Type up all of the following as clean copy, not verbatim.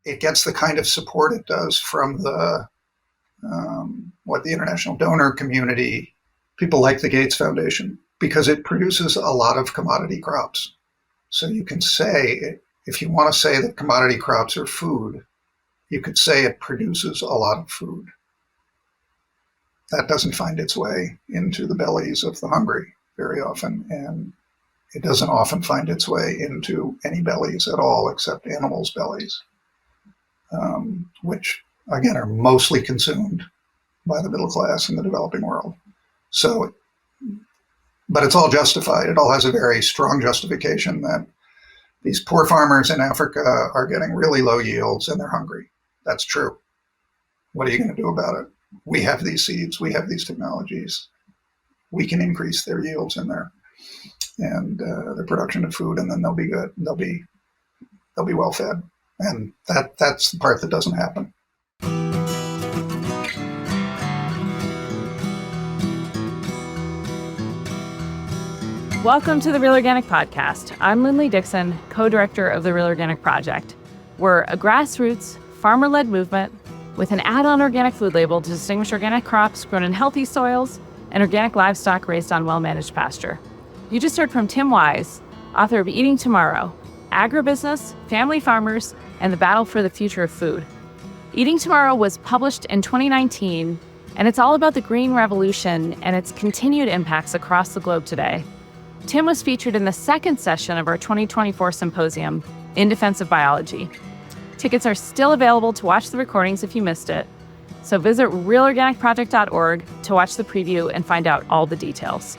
it gets the kind of support it does from the international donor community, people like the Gates Foundation, because it produces a lot of commodity crops. So you can say, if you want to say that commodity crops are food, you could say it produces a lot of food. That doesn't find its way into the bellies of the hungry very often, and it doesn't often find its way into any bellies at all except animals' bellies, which, again, are mostly consumed by the middle class in the developing world. So, but it's all justified. It all has a very strong justification that these poor farmers in Africa are getting really low yields and they're hungry. That's true. What are you going to do about it? We have these seeds. We have these technologies. We can increase their yields and their production of food, and then they'll be good. They'll be well fed, and that's the part that doesn't happen. Welcome to the Real Organic Podcast. I'm Linley Dixon, co-director of the Real Organic Project. We're a grassroots, farmer-led movement with an add-on organic food label to distinguish organic crops grown in healthy soils and organic livestock raised on well-managed pasture. You just heard from Tim Wise, author of Eating Tomorrow, Agribusiness, Family Farmers, and the Battle for the Future of Food. Eating Tomorrow was published in 2019, and it's all about the green revolution and its continued impacts across the globe today. Tim was featured in the second session of our 2024 symposium, In Defense of Biology. Tickets are still available to watch the recordings if you missed it, so visit realorganicproject.org to watch the preview and find out all the details.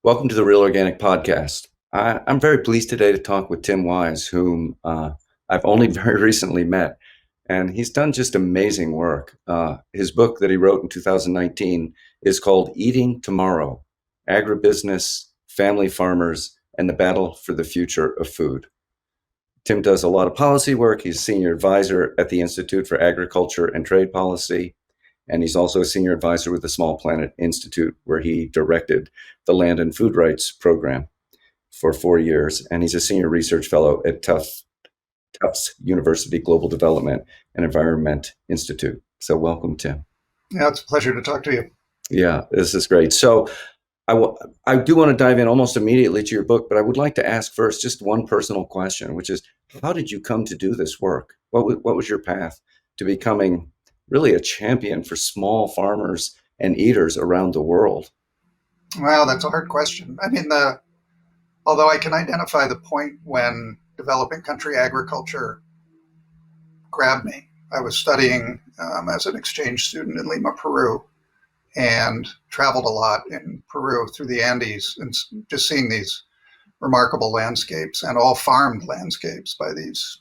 Welcome to the Real Organic Podcast. I'm very pleased today to talk with Tim Wise, whom I've only very recently met, and he's done just amazing work. His book that he wrote in 2019 is called Eating Tomorrow, Agribusiness, Family Farmers, and the Battle for the Future of Food. Tim does a lot of policy work. He's senior advisor at the Institute for Agriculture and Trade Policy, and he's also a senior advisor with the Small Planet Institute, where he directed the Land and Food Rights Program for 4 years. And he's a senior research fellow at Tufts University Global Development and Environment Institute. So welcome, Tim. Yeah, it's a pleasure to talk to you. Yeah, this is great. So I do want to dive in almost immediately to your book, but I would like to ask first just one personal question, which is, how did you come to do this work? What was your path to becoming really a champion for small farmers and eaters around the world? Well, that's a hard question. I mean, although I can identify the point when developing country agriculture grabbed me. I was studying as an exchange student in Lima, Peru, and traveled a lot in Peru through the Andes, and just seeing these remarkable landscapes, and all farmed landscapes by these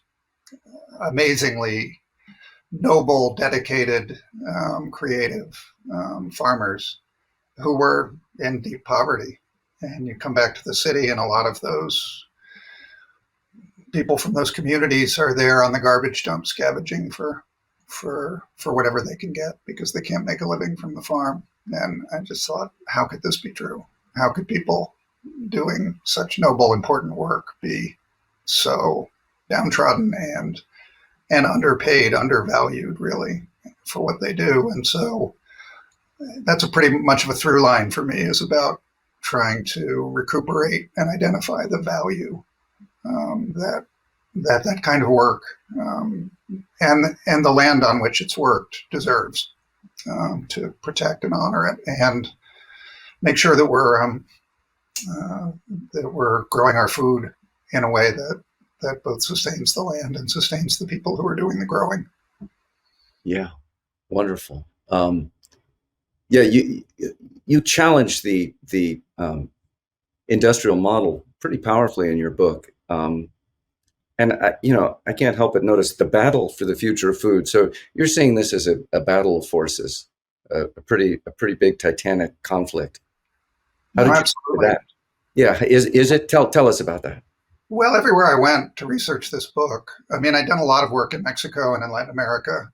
amazingly noble, dedicated, creative farmers who were in deep poverty. And you come back to the city, and a lot of those people from those communities are there on the garbage dump scavenging for whatever they can get, because they can't make a living from the farm. And I just thought, how could this be true? How could people doing such noble, important work be so downtrodden and underpaid, undervalued, really, for what they do? And so that's a pretty much of a through line for me, is about trying to recuperate and identify the value that kind of work and the land on which it's worked deserves, to protect and honor it, and make sure that we're growing our food in a way that both sustains the land and sustains the people who are doing the growing. Yeah, wonderful. Yeah, you challenge the industrial model pretty powerfully in your book, and I can't help but notice the battle for the future of food. So you're seeing this as a battle of forces, a pretty big titanic conflict. How did you do that? Yeah, is it? Tell us about that. Well, everywhere I went to research this book, I mean, I'd done a lot of work in Mexico and in Latin America,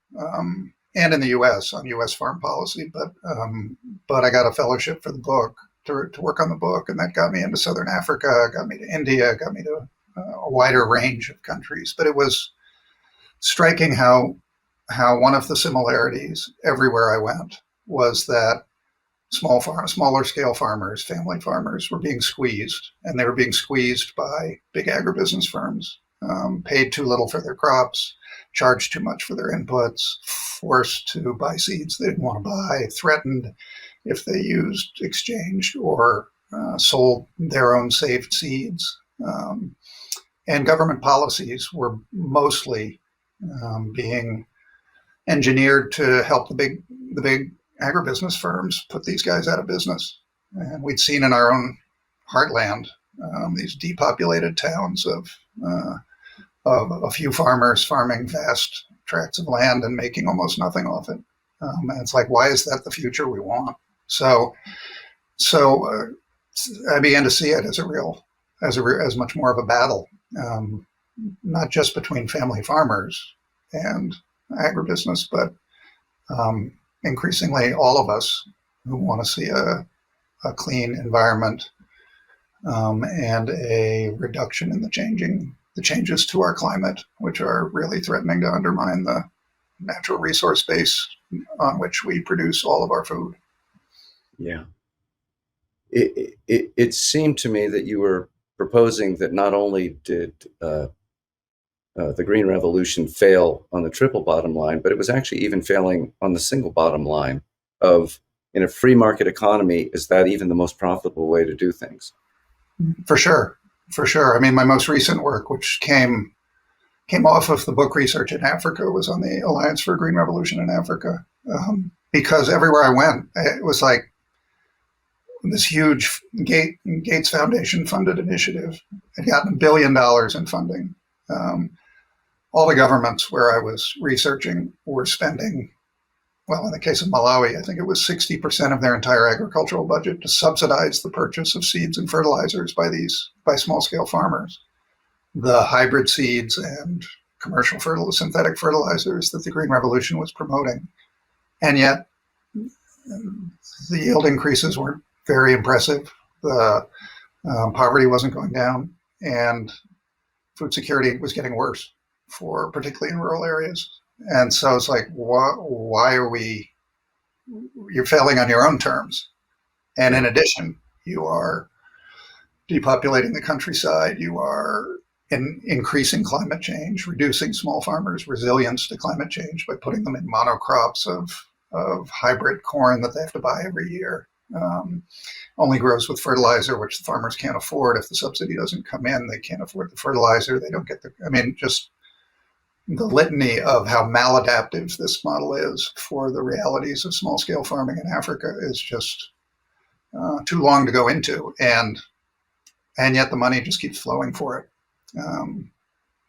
and in the U.S. on U.S. farm policy. But I got a fellowship for the book to work on the book, and that got me into Southern Africa, got me to India, got me to a wider range of countries. But it was striking how one of the similarities everywhere I went was that smaller scale farmers, family farmers, were being squeezed, and they were being squeezed by big agribusiness firms, paid too little for their crops, charged too much for their inputs, forced to buy seeds they didn't want to buy, threatened if they used, exchanged, or sold their own saved seeds. And government policies were mostly being engineered to help the big agribusiness firms put these guys out of business. And we'd seen in our own heartland these depopulated towns of a few farmers farming vast tracts of land and making almost nothing off it. And it's like, why is that the future we want? So I began to see it as much more of a battle, not just between family farmers and agribusiness, but increasingly all of us who want to see a clean environment and a reduction in the changes to our climate, which are really threatening to undermine the natural resource base on which we produce all of our food. Yeah. It seemed to me that you were proposing that not only did the Green Revolution fail on the triple bottom line, but it was actually even failing on the single bottom line of, in a free market economy, is that even the most profitable way to do things? For sure. I mean, my most recent work, which came off of the book research in Africa, was on the Alliance for a Green Revolution in Africa. Because everywhere I went, it was like this huge Gates Foundation funded initiative had gotten $1 billion in funding. All the governments where I was researching were spending, well, in the case of Malawi, I think it was 60% of their entire agricultural budget to subsidize the purchase of seeds and fertilizers by small scale farmers. The hybrid seeds and commercial synthetic fertilizers that the Green Revolution was promoting. And yet the yield increases weren't very impressive. The poverty wasn't going down, and food security was getting worse, particularly in rural areas. And so it's like, why are you're failing on your own terms. And in addition, you are depopulating the countryside. You are increasing climate change, reducing small farmers' resilience to climate change by putting them in monocrops of hybrid corn that they have to buy every year. Only grows with fertilizer, which the farmers can't afford. If the subsidy doesn't come in, they can't afford the fertilizer. They don't get just the litany of how maladaptive this model is for the realities of small scale farming in Africa is just too long to go into. And yet the money just keeps flowing for it.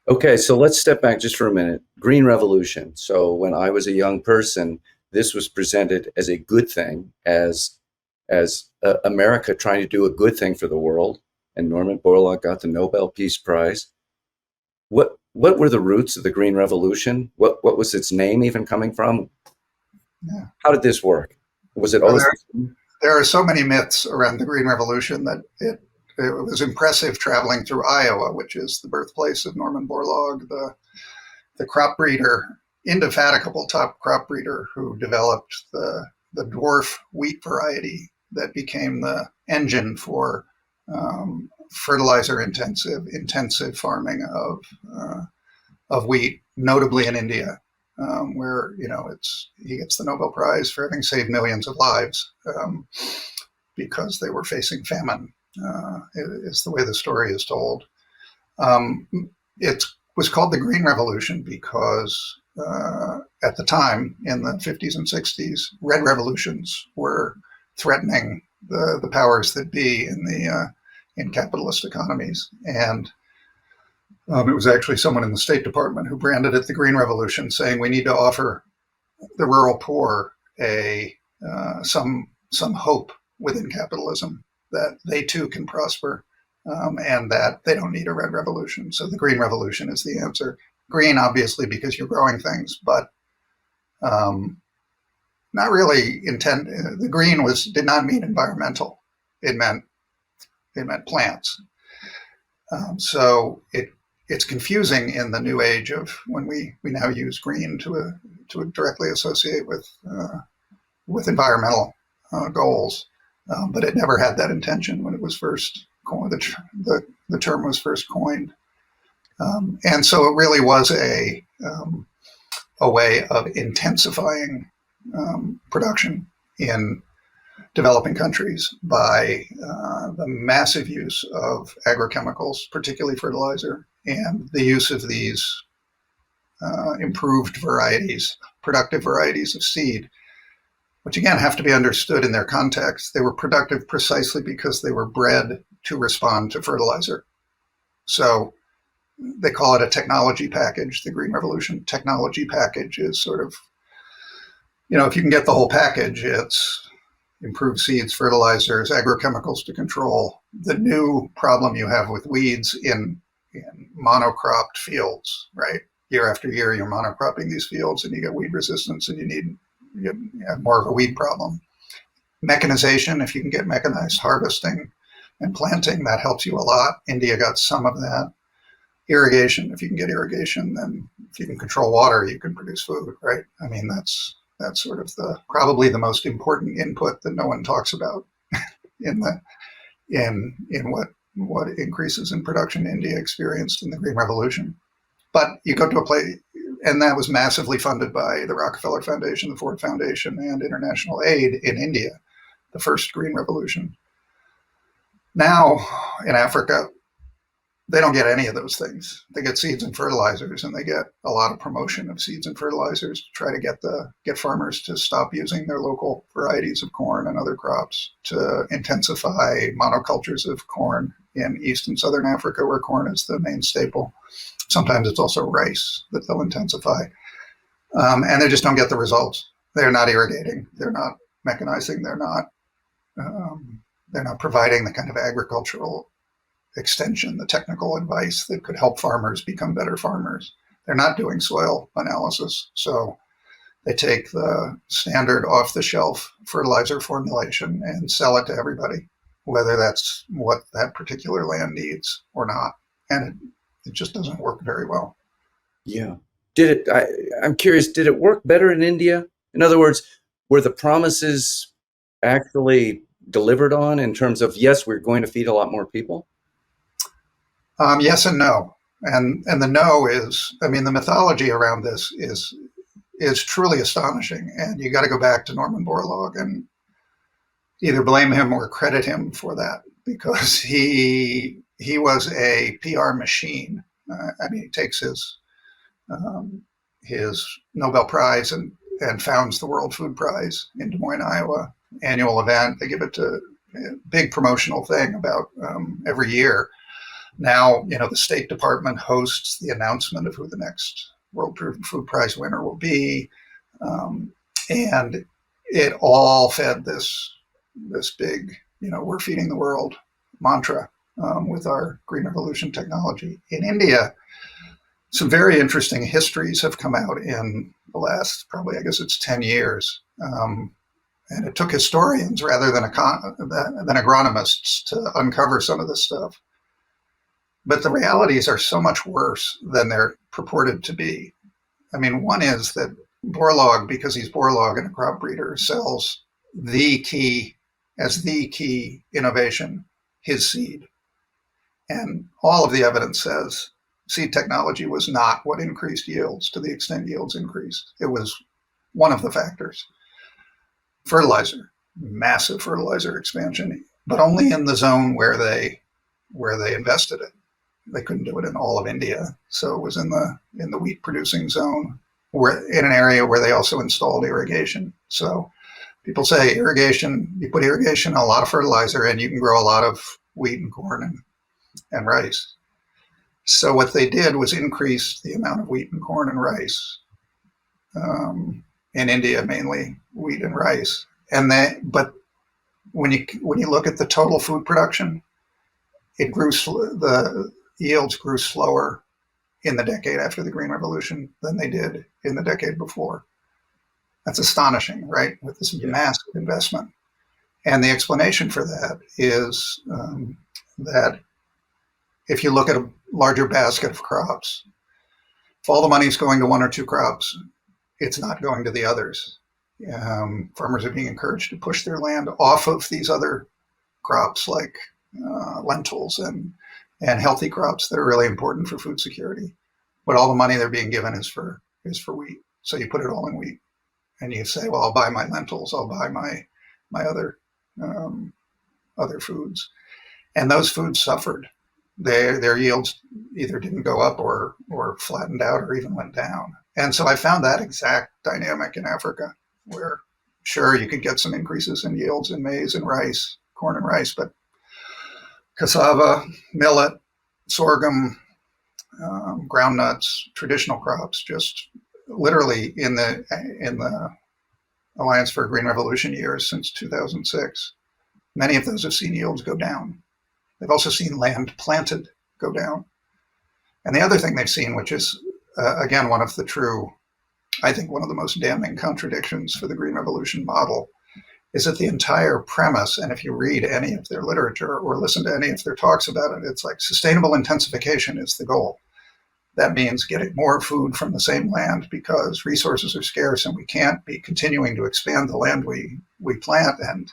Okay, so let's step back just for a minute. Green Revolution. So when I was a young person, this was presented as a good thing, as America trying to do a good thing for the world. And Norman Borlaug got the Nobel Peace Prize. What were the roots of the Green Revolution? What was its name even coming from? Yeah. How did this work? Was it always? There are so many myths around the Green Revolution that it was impressive traveling through Iowa, which is the birthplace of Norman Borlaug, the crop breeder, indefatigable top crop breeder who developed the dwarf wheat variety that became the engine for fertilizer intensive farming of wheat, notably in India, where he gets the Nobel Prize for having saved millions of lives because they were facing famine. Is the way the story is told. It was called the Green Revolution because at the time, in the 50s and 60s, red revolutions were threatening the powers that be in capitalist economies. And it was actually someone in the State Department who branded it the Green Revolution, saying we need to offer the rural poor some hope within capitalism, that they too can prosper, and that they don't need a red revolution. So the Green Revolution is the answer. Green, obviously, because you're growing things, but Um, Not really intent. The green did not mean environmental. It meant plants. So it's confusing in the new age of when we now use green to directly associate with environmental goals, but it never had that intention when it was first coined. The term was first coined, and so it really was a way of intensifying production in developing countries by the massive use of agrochemicals, particularly fertilizer, and the use of these improved varieties, productive varieties of seed, which again have to be understood in their context. They were productive precisely because they were bred to respond to fertilizer. So they call it a technology package. The Green Revolution technology package is sort of, if you can get the whole package, it's improved seeds, fertilizers, agrochemicals to control the new problem you have with weeds in monocropped fields, right? Year after year, you're monocropping these fields and you get weed resistance and you have more of a weed problem. Mechanization, if you can get mechanized harvesting and planting, that helps you a lot. India got some of that. Irrigation, if you can get irrigation, then if you can control water, you can produce food, right? I mean, that's sort of probably the most important input that no one talks about in what increases in production India experienced in the Green Revolution. But you go to a place, and that was massively funded by the Rockefeller Foundation, the Ford Foundation, and international aid in India, the first Green Revolution. Now in Africa, they don't get any of those things. They get seeds and fertilizers, and they get a lot of promotion of seeds and fertilizers to try to get farmers to stop using their local varieties of corn and other crops, to intensify monocultures of corn in East and Southern Africa, where corn is the main staple. Sometimes it's also rice that they'll intensify. And they just don't get the results. They're not irrigating. They're not mechanizing. They're not providing the kind of agricultural extension, the technical advice that could help farmers become better farmers. They're not doing soil analysis. So they take the standard off-the-shelf fertilizer formulation and sell it to everybody, whether that's what that particular land needs or not. And it just doesn't work very well. Yeah. I'm curious, did it work better in India? In other words, were the promises actually delivered on in terms of, yes, we're going to feed a lot more people? Yes and no. And the no is, I mean, the mythology around this is truly astonishing. And you got to go back to Norman Borlaug and either blame him or credit him for that, because he was a PR machine. He takes his Nobel Prize and founds the World Food Prize in Des Moines, Iowa, annual event. They give it to a big promotional thing about every year. Now, the State Department hosts the announcement of who the next World Food Prize winner will be. And it all fed this big, we're feeding the world mantra with our Green Revolution technology. In India, some very interesting histories have come out in the last, probably, I guess it's 10 years. And it took historians rather than agronomists to uncover some of this stuff. But the realities are so much worse than they're purported to be. I mean, one is that Borlaug, because he's Borlaug and a crop breeder, sells the key innovation, his seed. And all of the evidence says seed technology was not what increased yields to the extent yields increased. It was one of the factors. Fertilizer, massive fertilizer expansion, but only in the zone where they invested it. They couldn't do it in all of India, so it was in the wheat producing zone, in an area where they also installed irrigation. So people say irrigation, you put irrigation, a lot of fertilizer, and you can grow a lot of wheat and corn and rice. So what they did was increase the amount of wheat and corn and rice. In India, mainly wheat and rice. But when you look at the total food production, the yields grew slower in the decade after the Green Revolution than they did in the decade before. That's astonishing, right? With this massive investment. And the explanation for that is that if you look at a larger basket of crops, if all the money is going to one or two crops, it's not going to the others. Farmers are being encouraged to push their land off of these other crops like lentils and healthy crops that are really important for food security. But all the money they're being given is for wheat. So you put it all in wheat, and you say, well, I'll buy my lentils, I'll buy my other foods, and those foods suffered. Their yields either didn't go up or flattened out or even went down. And so I found that exact dynamic in Africa, where sure you could get some increases in yields in maize and rice, corn and rice, but cassava, millet, sorghum, groundnuts, traditional crops, just literally in the Alliance for a Green Revolution years since 2006, many of those have seen yields go down. They've also seen land planted go down. And the other thing they've seen, which is, again, one of the most damning contradictions for the Green Revolution model, is that the entire premise, and if you read any of their literature or listen to any of their talks about it, it's like sustainable intensification is the goal. That means getting more food from the same land because resources are scarce and we can't be continuing to expand the land we plant, and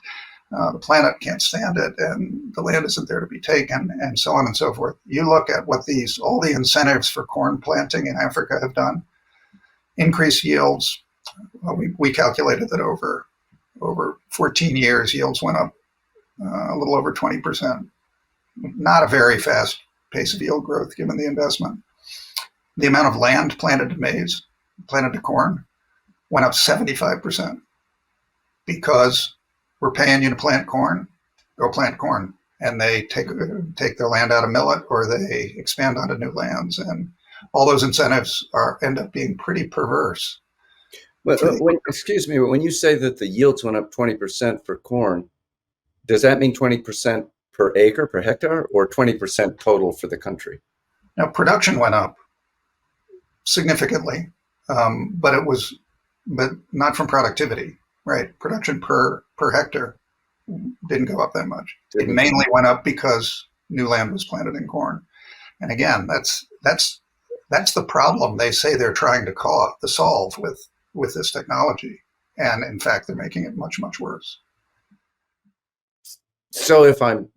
the planet can't stand it, and the land isn't there to be taken, and so on and so forth. You look at what all the incentives for corn planting in Africa have done. Increase yields. Well, we calculated that over 14 years, yields went up a little over 20%. Not a very fast pace of yield growth given the investment. The amount of land planted to maize, planted to corn, went up 75% because we're paying you to plant corn, go plant corn. And they take their land out of millet, or they expand onto new lands. And all those incentives end up being pretty perverse. Well, excuse me, when you say that the yields went up 20% for corn, does that mean 20% per acre, per hectare, or 20% total for the country? Now, production went up significantly, but not from productivity, right? Production per hectare didn't go up that much. It mainly went up because new land was planted in corn. And again, that's the problem they say they're trying to solve with this technology. And in fact, they're making it much, much worse. So if I'm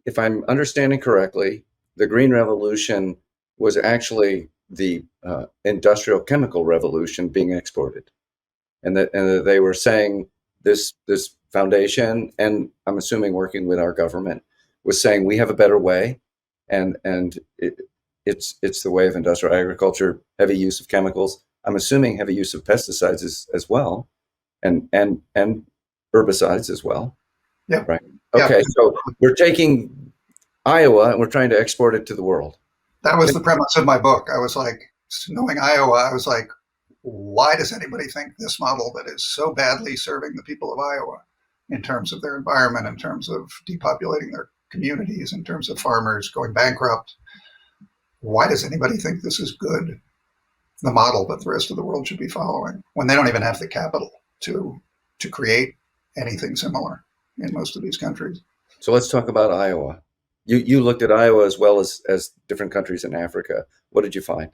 understanding correctly, the Green Revolution was actually the industrial chemical revolution being exported, and that they were saying this foundation, and I'm assuming working with our government, was saying we have a better way, and it's the way of industrial agriculture, heavy use of chemicals. I'm assuming heavy use of pesticides as well, and herbicides as well. Yeah. Right. Okay. Yeah. So we're taking Iowa and we're trying to export it to the world. That was the premise of my book. I was like, knowing Iowa, I was like, why does anybody think this model that is so badly serving the people of Iowa in terms of their environment, in terms of depopulating their communities, in terms of farmers going bankrupt, why does anybody think this is good, the model that the rest of the world should be following, when they don't even have the capital to create anything similar in most of these countries? So let's talk about Iowa. You looked at Iowa as well as different countries in Africa. What did you find?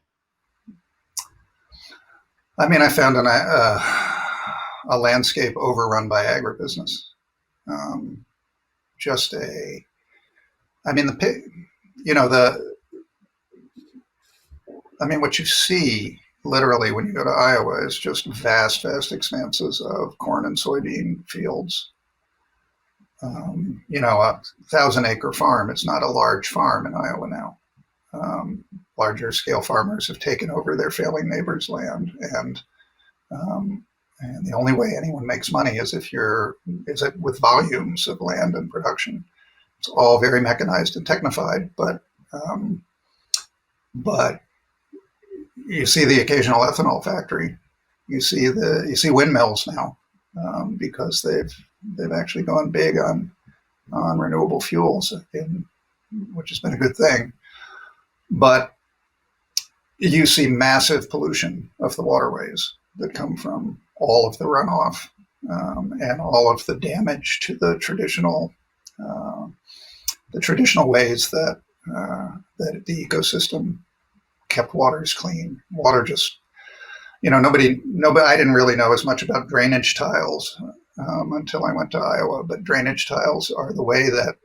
I mean, I found a landscape overrun by agribusiness. What you see literally when you go to Iowa is just vast expanses of corn and soybean fields. A 1,000-acre farm is not a large farm in Iowa now. Larger scale farmers have taken over their failing neighbors' land, and the only way anyone makes money is with volumes of land and production. It's all very mechanized and technified, but you see the occasional ethanol factory. You see windmills now because they've actually gone big on renewable fuels, which has been a good thing. But you see massive pollution of the waterways that come from all of the runoff and all of the damage to the traditional ways that the ecosystem kept waters clean. Water just, nobody. I didn't really know as much about drainage tiles until I went to Iowa. But drainage tiles are the way that,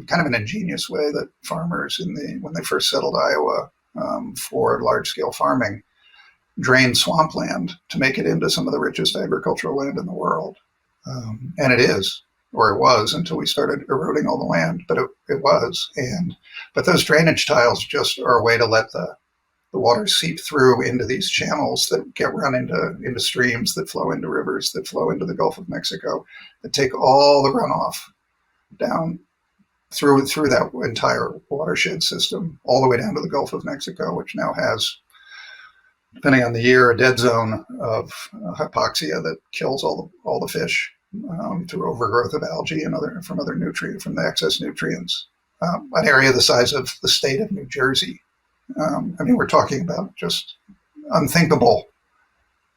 kind of an ingenious way that farmers when they first settled Iowa for large scale farming, drained swampland to make it into some of the richest agricultural land in the world. And it is, or it was, until we started eroding all the land, but it was. But those drainage tiles just are a way to let the water seep through into these channels that get run into streams that flow into rivers that flow into the Gulf of Mexico, that take all the runoff down through that entire watershed system, all the way down to the Gulf of Mexico, which now has, depending on the year, a dead zone of hypoxia that kills all the fish through overgrowth of algae and from the excess nutrients. An area the size of the state of New Jersey. We're talking about just unthinkable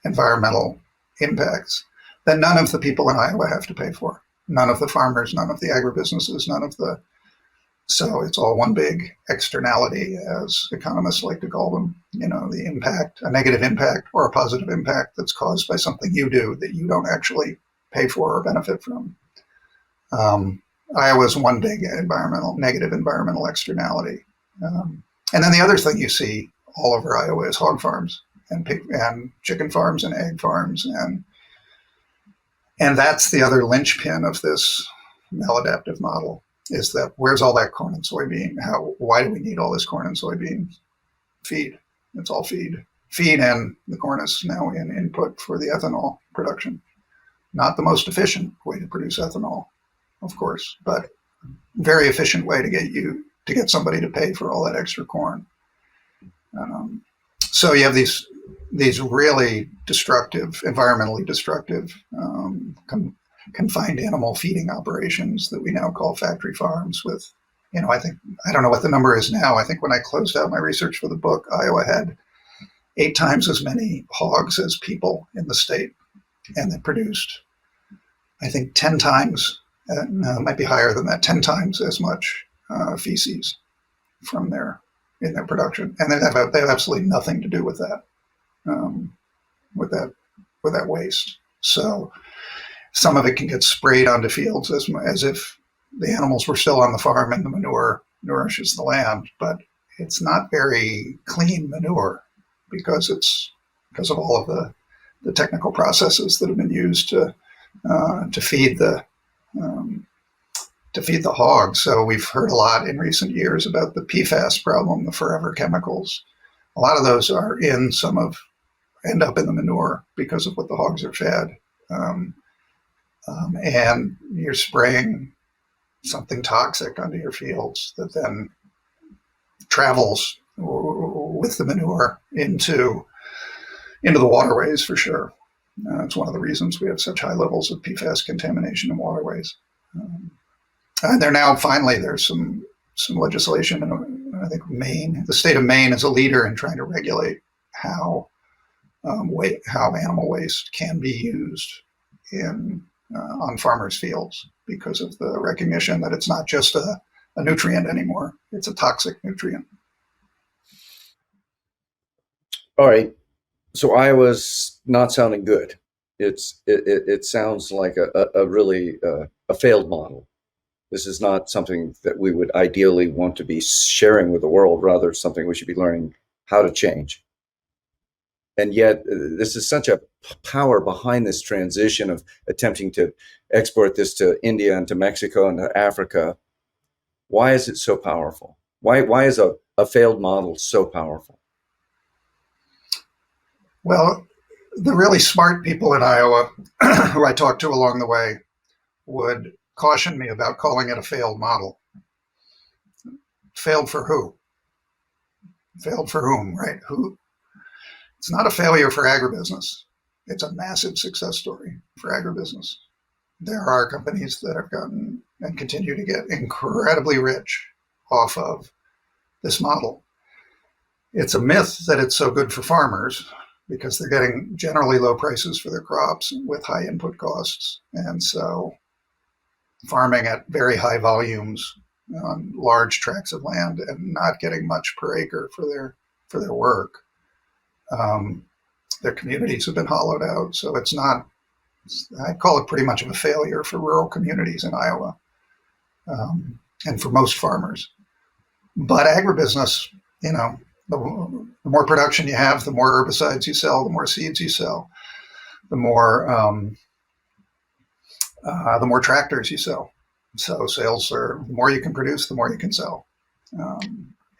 environmental impacts that none of the people in Iowa have to pay for. None of the farmers, none of the agribusinesses, so it's all one big externality, as economists like to call them. The impact, a negative impact or a positive impact that's caused by something you do that you don't actually pay for or benefit from. Iowa's one big negative environmental externality. And then the other thing you see all over Iowa is hog farms and chicken farms and egg farms. And that's the other linchpin of this maladaptive model, is that where's all that corn and soybean? Why do we need all this corn and soybean? Feed. It's all feed. Feed, and the corn is now in input for the ethanol production. Not the most efficient way to produce ethanol, of course, but very efficient way to get somebody to pay for all that extra corn. So you have these really destructive, environmentally destructive, confined animal feeding operations that we now call factory farms with, I don't know what the number is now. I think when I closed out my research for the book, Iowa had 8 times as many hogs as people in the state. And they produced, I think, 10 times, no, it might be higher than that, 10 times as much feces in their production. And they have absolutely nothing to do with that, with that waste. So some of it can get sprayed onto fields as if the animals were still on the farm and the manure nourishes the land, but it's not very clean manure because of all of the technical processes that have been used to feed the hogs. So we've heard a lot in recent years about the PFAS problem, the forever chemicals. A lot of those end up in the manure because of what the hogs are fed. And you're spraying something toxic onto your fields that then travels with the manure into the waterways, for sure. It's one of the reasons we have such high levels of PFAS contamination in waterways. And there's some legislation, and I think the state of Maine is a leader in trying to regulate how animal waste can be used on farmers' fields, because of the recognition that it's not just a nutrient anymore; it's a toxic nutrient. All right. So Iowa's not sounding good. It sounds like a really a failed model. This is not something that we would ideally want to be sharing with the world, rather something we should be learning how to change. And yet this is such a power behind this transition of attempting to export this to India and to Mexico and to Africa. Why is it so powerful? Why is a failed model so powerful? Well, the really smart people in Iowa who I talked to along the way would caution me about calling it a failed model. Failed for who? Failed for whom, right? Who? It's not a failure for agribusiness. It's a massive success story for agribusiness. There are companies that have gotten and continue to get incredibly rich off of this model. It's a myth that it's so good for farmers, because they're getting generally low prices for their crops with high input costs. And so farming at very high volumes on large tracts of land and not getting much per acre for their work. Their communities have been hollowed out. So it's not, I call it pretty much of a failure for rural communities in Iowa, and for most farmers. But agribusiness, the more production you have, the more herbicides you sell, the more seeds you sell, the more tractors you sell. So sales are, the more you can produce, the more you can sell.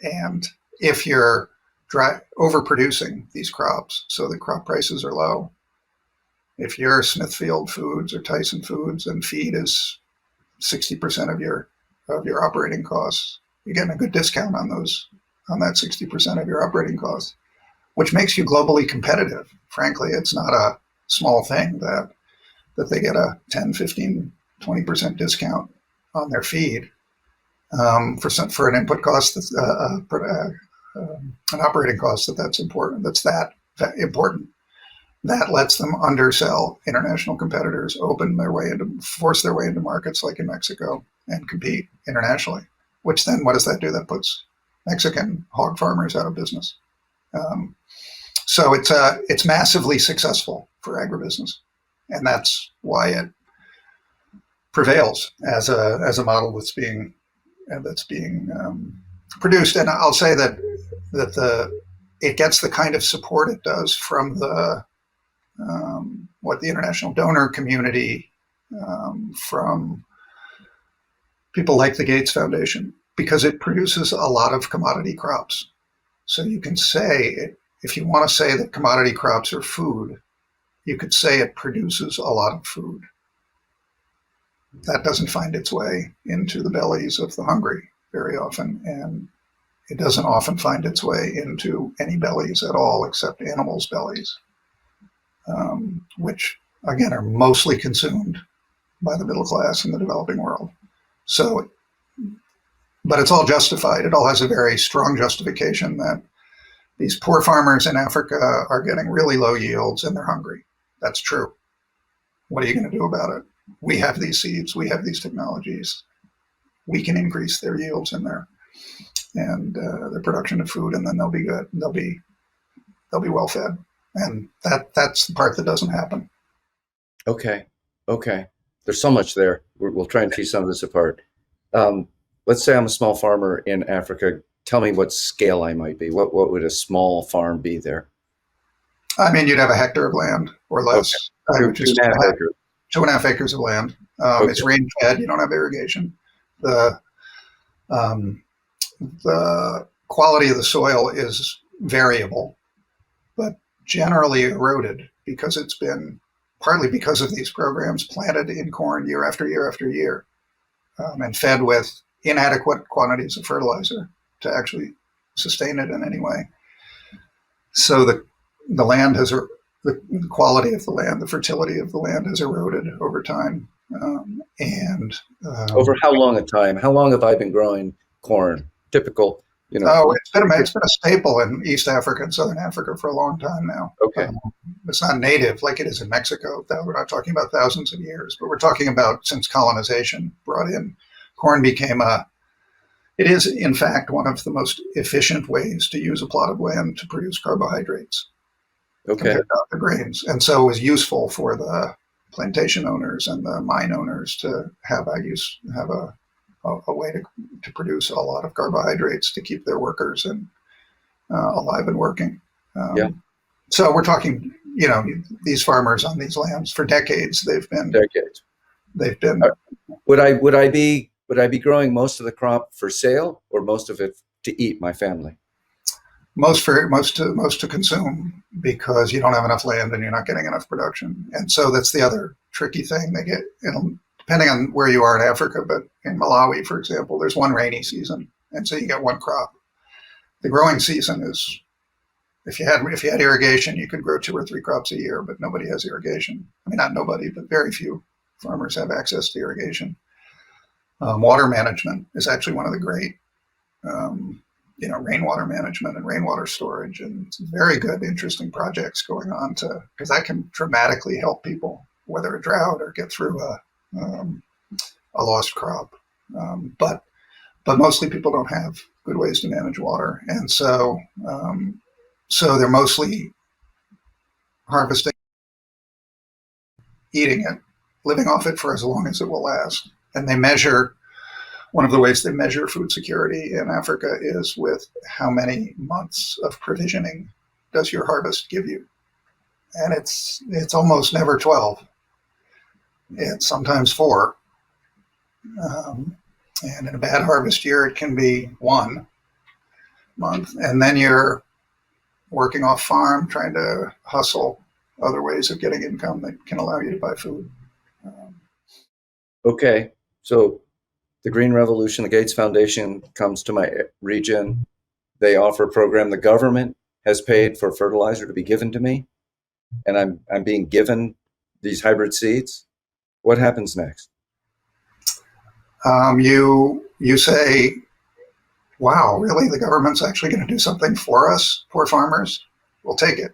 And if you're overproducing these crops, so the crop prices are low, if you're Smithfield Foods or Tyson Foods and feed is 60% of your operating costs, you're getting a good discount on that 60% of your operating costs, which makes you globally competitive. Frankly, it's not a small thing that they get a 10, 15, 20% discount on their feed for an input cost that's an operating cost that's important. That's that important. That lets them undersell international competitors, force their way into markets like in Mexico and compete internationally. Which then, what does that do? That puts Mexican hog farmers out of business. So it's massively successful for agribusiness, and that's why it prevails as a model that's being produced. And I'll say that it gets the kind of support it does from what the international donor community, from people like the Gates Foundation, because it produces a lot of commodity crops. So you can say, if you want to say that commodity crops are food, you could say it produces a lot of food. That doesn't find its way into the bellies of the hungry very often, and it doesn't often find its way into any bellies at all except animals' bellies, which, again, are mostly consumed by the middle class in the developing world. So, but it's all justified. It all has a very strong justification that these poor farmers in Africa are getting really low yields and they're hungry. That's true. What are you going to do about it? We have these seeds. We have these technologies. We can increase their yields and their production of food, and then they'll be good. They'll be well fed, and that's the part that doesn't happen. Okay. There's so much there. We'll try and tease some of this apart. Let's say I'm a small farmer in Africa. Tell me what scale I might be. What would a small farm be there? I mean, you'd have a hectare of land or less. Okay. 2.5 acres. 2.5 acres of land. Okay. It's rain fed. You don't have irrigation. The quality of the soil is variable, but generally eroded because it's been, partly because of these programs, planted in corn year after year after year, and fed with inadequate quantities of fertilizer to actually sustain it in any way. So the land has, the quality of the land, the fertility of the land has eroded over time. Over how long a time? How long have I been growing corn? Typical, it's been a staple in East Africa and Southern Africa for a long time now. Okay. It's not native like it is in Mexico. We're not talking about thousands of years, but we're talking about since colonization brought in, corn became it is in fact one of the most efficient ways to use a plot of land to produce carbohydrates. Okay. Compared to other grains. And so it was useful for the plantation owners and the mine owners to have a way to produce a lot of carbohydrates to keep their workers alive and working. Yeah. So we're talking, these farmers on these lands for decades. They've been. Would I be growing most of the crop for sale or most of it to eat my family? Most to consume, because you don't have enough land and you're not getting enough production. And so that's the other tricky thing. They get, depending on where you are in Africa, but in Malawi, for example, there's one rainy season, and so you get one crop. The growing season is, if you had irrigation, you could grow 2 or 3 crops a year, but nobody has irrigation. I mean, not nobody, but very few farmers have access to irrigation. Water management is actually one of the great rainwater management and rainwater storage, and some very good, interesting projects going on because that can dramatically help people weather a drought or get through a lost crop. But mostly people don't have good ways to manage water, and so they're mostly harvesting, eating it, living off it for as long as it will last. And one of the ways they measure food security in Africa is with how many months of provisioning does your harvest give you. And it's almost never 12. It's sometimes 4. And in a bad harvest year, it can be 1 month. And then you're working off farm, trying to hustle other ways of getting income that can allow you to buy food. Okay, so the Green Revolution, the Gates Foundation comes to my region. They offer a program. The government has paid for fertilizer to be given to me, and I'm being given these hybrid seeds. What happens next? You say, wow, really? The government's actually going to do something for us, poor farmers? We'll take it,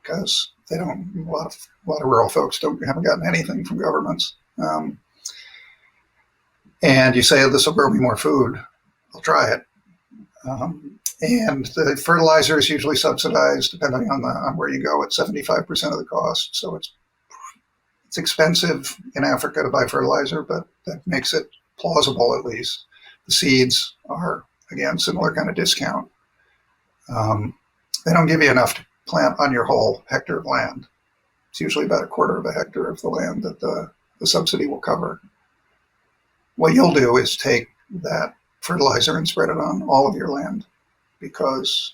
because they don't. A lot of rural folks haven't gotten anything from governments. And you say, this will grow me more food. I'll try it. And the fertilizer is usually subsidized, depending on where you go, at 75% of the cost. So it's expensive in Africa to buy fertilizer, but that makes it plausible, at least. The seeds are, again, similar kind of discount. They don't give you enough to plant on your whole hectare of land. It's usually about 1/4 of a hectare of the land that the subsidy will cover. What you'll do is take that fertilizer and spread it on all of your land, because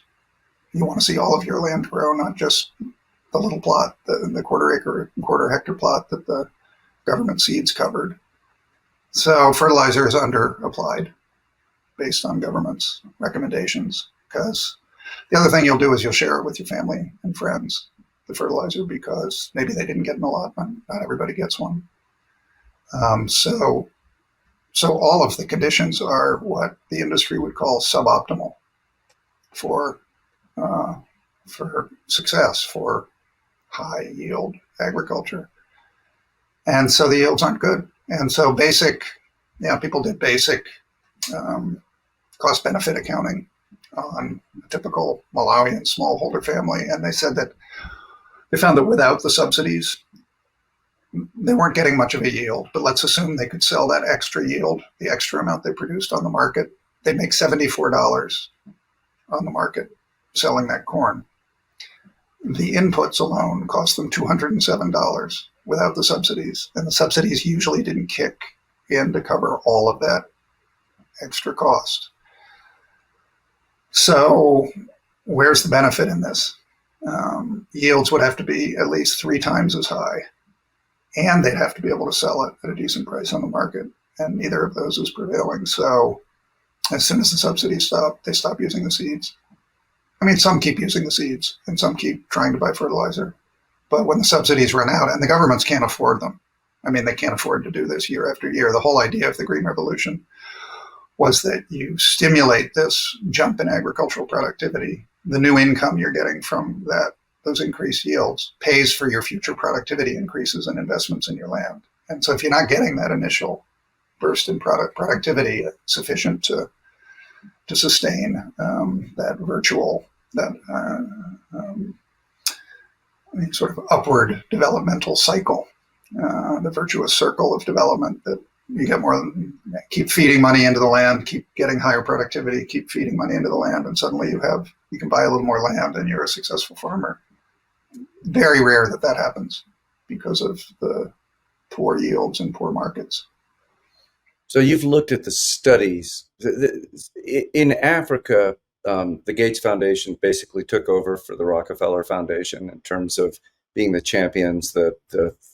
you want to see all of your land grow, not just the little plot, the 1/4 hectare plot that the government seeds covered. So fertilizer is under applied based on government's recommendations, because the other thing you'll do is you'll share it with your family and friends, the fertilizer, because maybe they didn't get an allotment. Not everybody gets one. So all of the conditions are what the industry would call suboptimal for success, for high yield agriculture. And so the yields aren't good. And so people did basic cost benefit accounting on a typical Malawian smallholder family. And they said that they found that without the subsidies, they weren't getting much of a yield, but let's assume they could sell that extra yield, the extra amount they produced on the market. They make $74 on the market selling that corn. The inputs alone cost them $207 without the subsidies. And the subsidies usually didn't kick in to cover all of that extra cost. So where's the benefit in this? Yields would have to be at least 3 times as high, and they'd have to be able to sell it at a decent price on the market, and neither of those is prevailing. So as soon as the subsidies stop, they stop using the seeds. I mean, some keep using the seeds, and some keep trying to buy fertilizer. But when the subsidies run out, and the governments can't afford them, I mean, they can't afford to do this year after year. The whole idea of the Green Revolution was that you stimulate this jump in agricultural productivity. The new income you're getting from those increased yields pays for your future productivity increases and investments in your land. And so if you're not getting that initial burst in productivity sufficient to sustain that sort of upward developmental cycle, the virtuous circle of development, that you get keep feeding money into the land, keep getting higher productivity, keep feeding money into the land, and suddenly you can buy a little more land and you're a successful farmer. Very rare that happens because of the poor yields and poor markets. So you've looked at the studies. In Africa, the Gates Foundation basically took over for the Rockefeller Foundation in terms of being the champions, the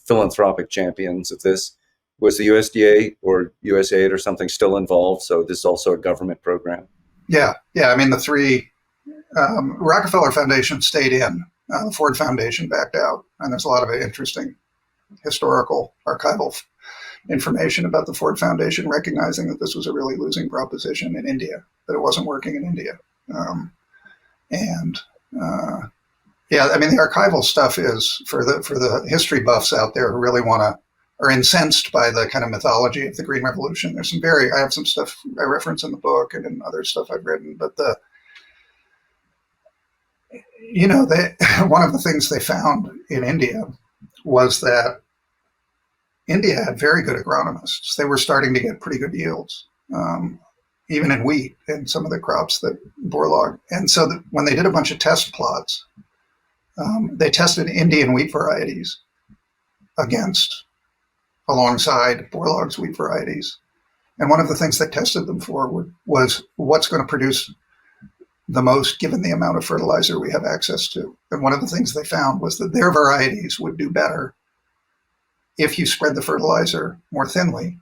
philanthropic champions of this. Was the USDA or USAID or something still involved? So this is also a government program? Yeah. I mean, the 3, Rockefeller Foundation stayed in. The Ford Foundation backed out. And there's a lot of interesting historical archival information about the Ford Foundation recognizing that this was a really losing proposition in India, that it wasn't working in India. And yeah, I mean, the archival stuff is for the history buffs out there who really are incensed by the kind of mythology of the Green Revolution. I have some stuff I reference in the book and in other stuff I've written, but one of the things they found in India was that India had very good agronomists. They were starting to get pretty good yields, even in wheat and some of the crops that Borlaug. And so when they did a bunch of test plots, they tested Indian wheat varieties alongside Borlaug's wheat varieties. And one of the things they tested them for was what's going to produce the most given the amount of fertilizer we have access to. And one of the things they found was that their varieties would do better if you spread the fertilizer more thinly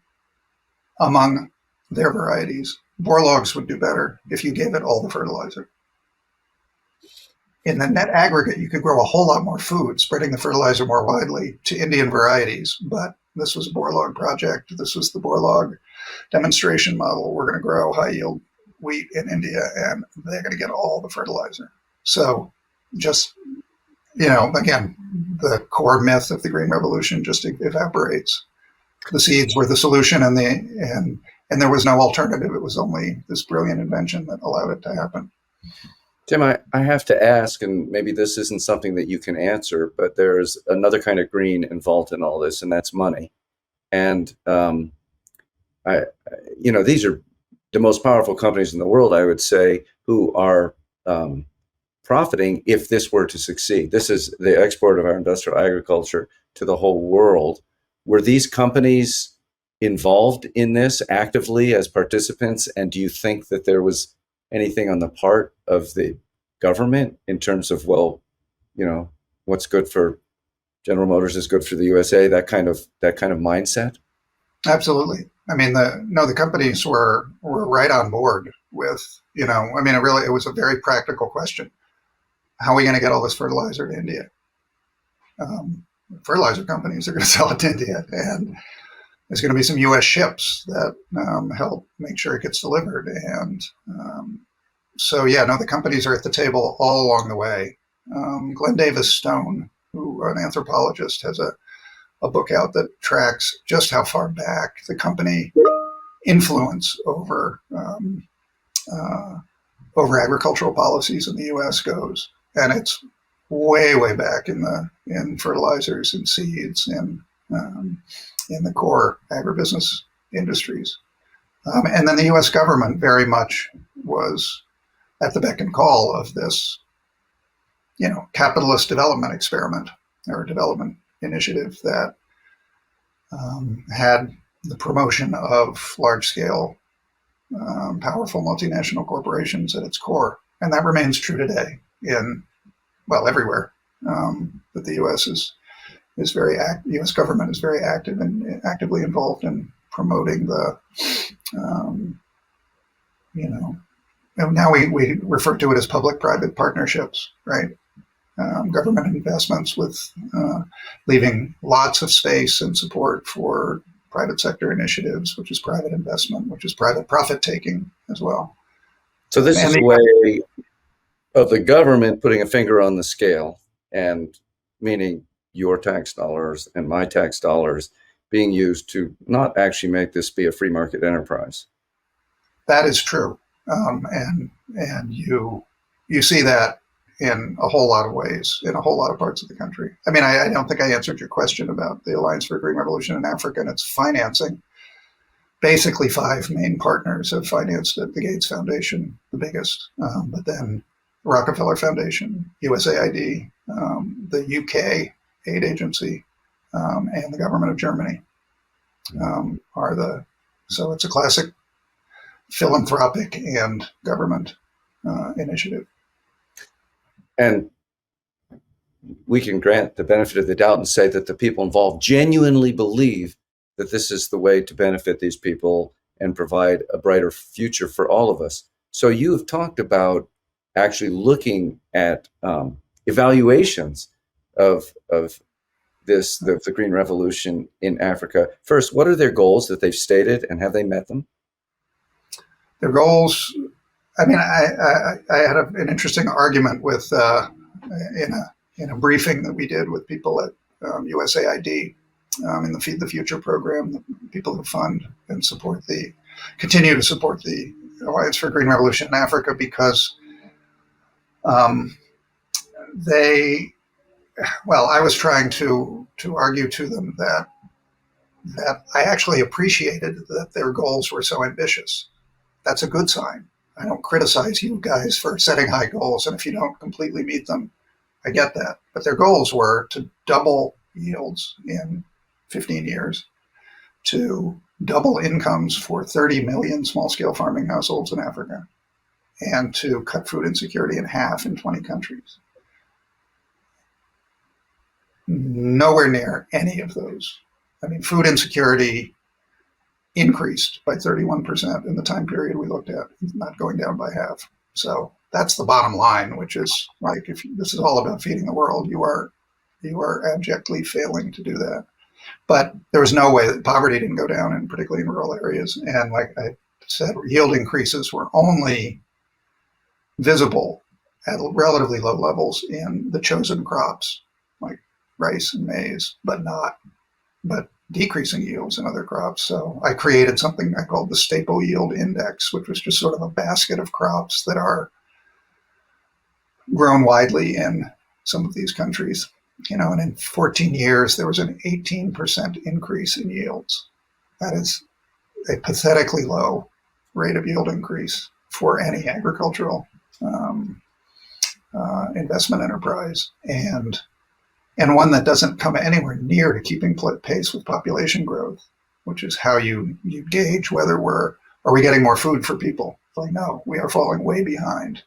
among their varieties. Borlaug's would do better if you gave it all the fertilizer. In the net aggregate, you could grow a whole lot more food, spreading the fertilizer more widely to Indian varieties. But this was a Borlaug project. This was the Borlaug demonstration model. We're going to grow high yield wheat in India, and they're going to get all the fertilizer. So just, again, the core myth of the Green Revolution just evaporates. The seeds were the solution, and there was no alternative. It was only this brilliant invention that allowed it to happen. Tim, I have to ask, and maybe this isn't something that you can answer, but there's another kind of green involved in all this, and that's money. And these are the most powerful companies in the world, I would say, who are profiting if this were to succeed. This is the export of our industrial agriculture to the whole world. Were these companies involved in this actively as participants? And do you think that there was anything on the part of the government in terms of, what's good for General Motors is good for the USA, that kind of mindset? Absolutely. I mean, the companies were right on board with, it was a very practical question. How are we going to get all this fertilizer to India? Fertilizer companies are going to sell it to India, and there's going to be some U.S. ships that help make sure it gets delivered. And the companies are at the table all along the way. Glenn Davis Stone, who an anthropologist, has a book out that tracks just how far back the company influence over agricultural policies in the U.S. goes, and it's way, way back in fertilizers and seeds and in the core agribusiness industries, and then the U.S. government very much was at the beck and call of this, capitalist development experiment or development initiative that had the promotion of large-scale, powerful multinational corporations at its core, and that remains true today everywhere. But the U.S. U.S. government is very active and actively involved in promoting the, now we refer to it as public-private partnerships, right? Government investments with leaving lots of space and support for private sector initiatives, which is private investment, which is private profit taking as well. So this is a way of the government putting a finger on the scale, and meaning your tax dollars and my tax dollars being used to not actually make this be a free market enterprise. That is true, and you see that in a whole lot of ways, in a whole lot of parts of the country. I mean, I don't think I answered your question about the Alliance for a Green Revolution in Africa and its financing. Basically, 5 main partners have financed it. The Gates Foundation, the biggest, but then Rockefeller Foundation, USAID, the UK aid agency, and the government of Germany so it's a classic philanthropic and government initiative. And we can grant the benefit of the doubt and say that the people involved genuinely believe that this is the way to benefit these people and provide a brighter future for all of us. So you have talked about actually looking at evaluations of the Green Revolution in Africa. First, what are their goals that they've stated, and have they met them? Their goals I mean, I had an interesting argument with in a briefing that we did with people at USAID in the Feed the Future program, the people who fund and continue to support the Alliance for Green Revolution in Africa, because um, I was trying to argue to them that I actually appreciated that their goals were so ambitious. That's a good sign. I don't criticize you guys for setting high goals, and if you don't completely meet them, I get that. But their goals were to double yields in 15 years, to double incomes for 30 million small-scale farming households in Africa, and to cut food insecurity in half in 20 countries. Nowhere near any of those. I mean, food insecurity increased by 31% in the time period we looked at, not going down by half. So that's the bottom line, which is like, if this is all about feeding the world, you are abjectly failing to do that. But there was no way that poverty didn't go down, and particularly in rural areas. And like I said, yield increases were only visible at relatively low levels in the chosen crops, like rice and maize, but decreasing yields in other crops. So I created something I called the Staple Yield Index, which was just sort of a basket of crops that are grown widely in some of these countries. And in 14 years, there was an 18% increase in yields. That is a pathetically low rate of yield increase for any agricultural investment enterprise, and one that doesn't come anywhere near to keeping pace with population growth, which is how you gauge whether are we getting more food for people. It's like, no, we are falling way behind.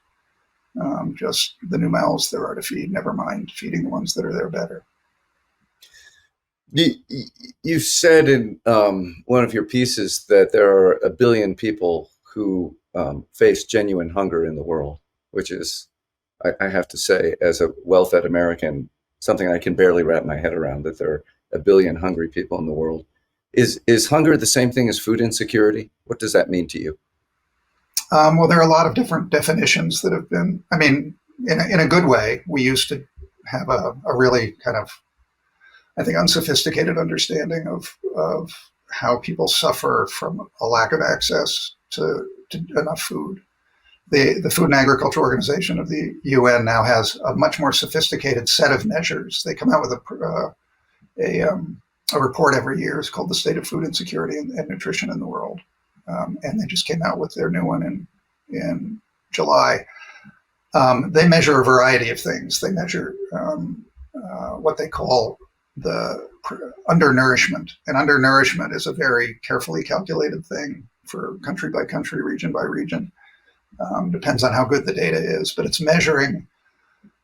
Just the new mouths there are to feed, never mind feeding the ones that are there better. You said in one of your pieces that there are 1 billion people who face genuine hunger in the world, which is, I have to say, as a well-fed American, something I can barely wrap my head around, that there are 1 billion hungry people in the world. Is hunger the same thing as food insecurity? What does that mean to you? Well, there are a lot of different definitions that have been, I mean, in a good way. We used to have a really kind of, I think, unsophisticated understanding of how people suffer from a lack of access to enough food. The Food and Agriculture Organization of the UN now has a much more sophisticated set of measures. They come out with a report every year. It's called the State of Food Insecurity and Nutrition in the World. And they just came out with their new one in July. They measure a variety of things. They measure what they call the undernourishment. And undernourishment is a very carefully calculated thing for country by country, region by region. Depends on how good the data is, but it's measuring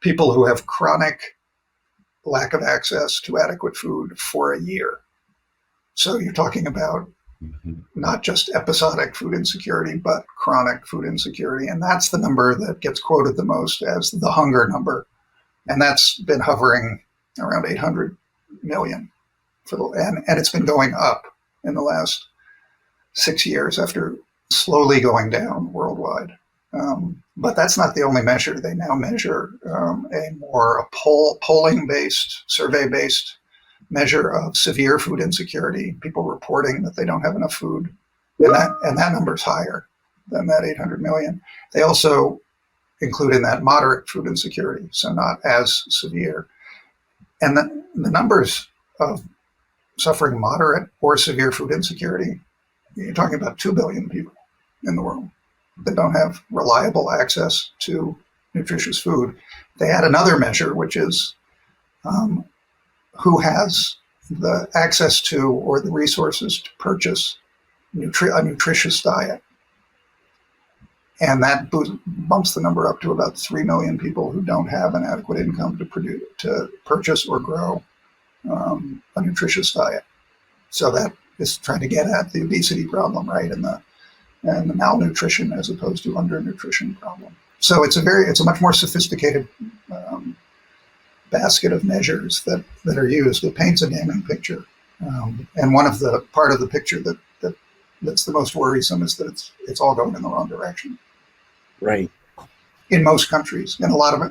people who have chronic lack of access to adequate food for a year. So you're talking about not just episodic food insecurity, but chronic food insecurity. And that's the number that gets quoted the most as the hunger number. And that's been hovering around 800 million. And it's been going up in the last 6 years after slowly going down worldwide. But that's not the only measure. They now measure a polling-based, survey-based measure of severe food insecurity, people reporting that they don't have enough food. And that number is higher than that 800 million. They also include in that moderate food insecurity, so not as severe. And the numbers of suffering moderate or severe food insecurity, you're talking about 2 billion people in the world that don't have reliable access to nutritious food. They add another measure, which is who has the access to or the resources to purchase a nutritious diet. And that bumps the number up to about 3 million people who don't have an adequate income to purchase or grow a nutritious diet. So that is trying to get at the obesity problem, right, and the malnutrition as opposed to undernutrition problem. So it's a much more sophisticated basket of measures that are used. It paints a damning picture. And part of the picture that's the most worrisome is that it's all going in the wrong direction. Right. in most countries, in a lot of in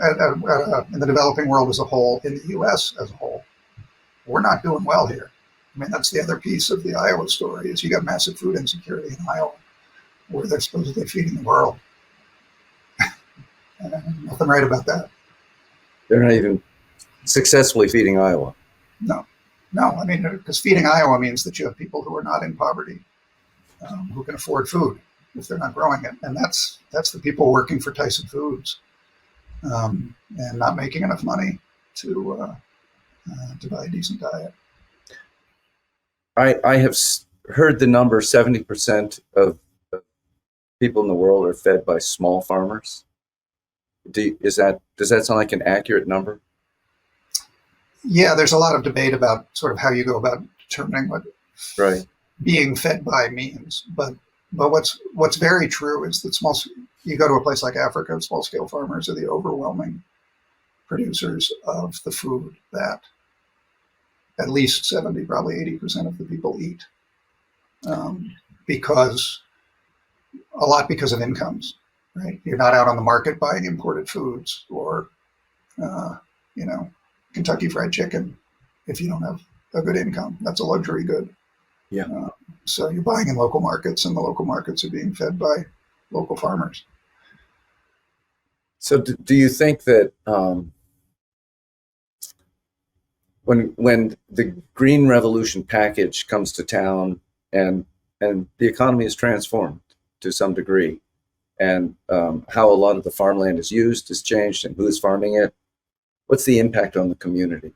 the developing world as a whole, in the U.S. as a whole. We're not doing well here. I mean, that's the other piece of the Iowa story is you got massive food insecurity in Iowa, where they're supposedly feeding the world. Nothing right about that. They're not even successfully feeding Iowa. No, no. I mean, because feeding Iowa means that you have people who are not in poverty, who can afford food if they're not growing it, and that's the people working for Tyson Foods and not making enough money to buy a decent diet. I have heard the number 70% of people in the world are fed by small farmers. Does that sound like an accurate number? Yeah, there's a lot of debate about sort of how you go about determining what Right. being fed by means, but what's very true is that you go to a place like Africa, small scale farmers are the overwhelming producers of the food that at least 70, probably 80% of the people eat, because of incomes, right? You're not out on the market buying imported foods or, you know, Kentucky Fried Chicken if you don't have a good income. That's a luxury good. Yeah. So you're buying in local markets, and the local markets are being fed by local farmers. So do you think that when the Green Revolution package comes to town and the economy is transformed to some degree, and how a lot of the farmland is used has changed and who is farming it, what's the impact on the community?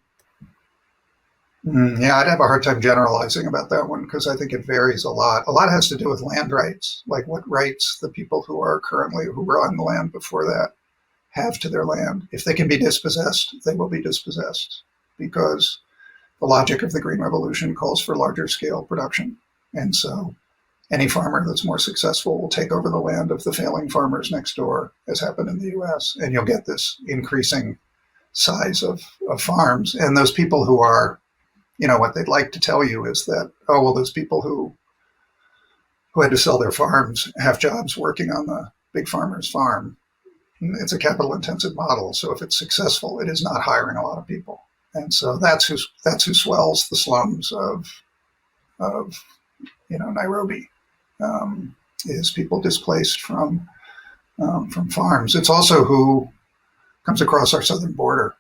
Yeah, I'd have a hard time generalizing about that one because I think it varies a lot. A lot has to do with land rights, like what rights the people who were on the land before that have to their land. If they can be dispossessed, they will be dispossessed because the logic of the Green Revolution calls for larger scale production. And so any farmer that's more successful will take over the land of the failing farmers next door, as happened in the US. And you'll get this increasing size of farms. And those people who are, what they'd like to tell you is that, oh, well, those people who had to sell their farms have jobs working on the big farmer's farm. It's a capital intensive model. So if it's successful, it is not hiring a lot of people. And so that's who swells the slums of Nairobi, is people displaced from farms. It's also who comes across our southern border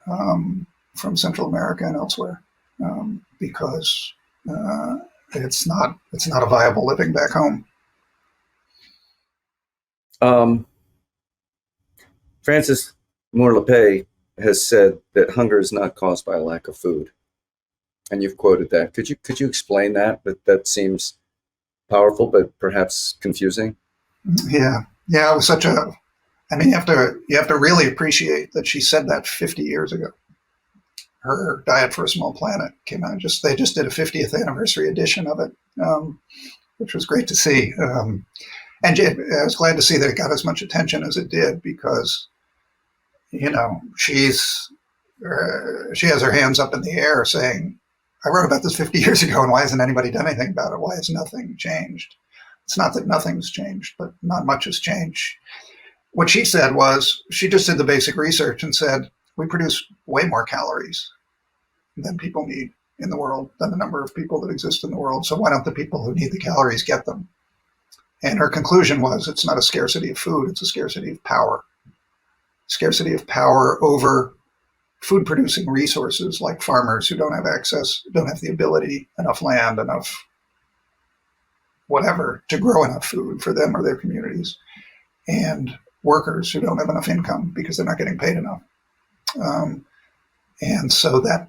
from Central America and elsewhere, because it's not a viable living back home. Francis Moore-Lepay has said that hunger is not caused by a lack of food, and you've quoted that. Could you explain that? That seems powerful, but perhaps confusing. Yeah. It was such a. I mean, you have to really appreciate that she said that 50 years ago. Her Diet for a Small Planet came out. They just did a 50th anniversary edition of it, which was great to see. And I was glad to see that it got as much attention as it did because, she has her hands up in the air saying, I wrote about this 50 years ago, and why hasn't anybody done anything about it? Why has nothing changed? It's not that nothing's changed, but not much has changed. What she said was, she just did the basic research and said, we produce way more calories than people need in the world, than the number of people that exist in the world. So why don't the people who need the calories get them? And her conclusion was, it's not a scarcity of food, it's a scarcity of power. Scarcity of power over food producing resources like farmers who don't have access, don't have the ability, enough land, enough whatever to grow enough food for them or their communities, and workers who don't have enough income because they're not getting paid enough. And so that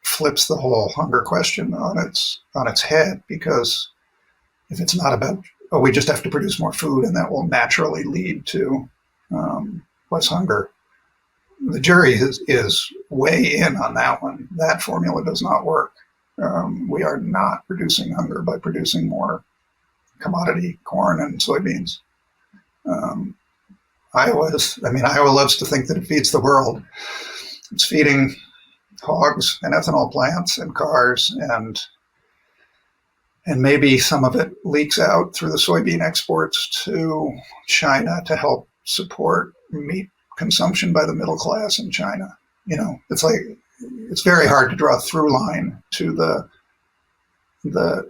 flips the whole hunger question on its head, because if it's not about, we just have to produce more food and that will naturally lead to less hunger, the jury is way in on that one. That formula does not work. We are not reducing hunger by producing more commodity corn and soybeans. Iowa loves to think that it feeds the world. It's feeding hogs and ethanol plants and cars, and maybe some of it leaks out through the soybean exports to China to help support meat consumption by the middle class in China. It's like it's very hard to draw a through line to the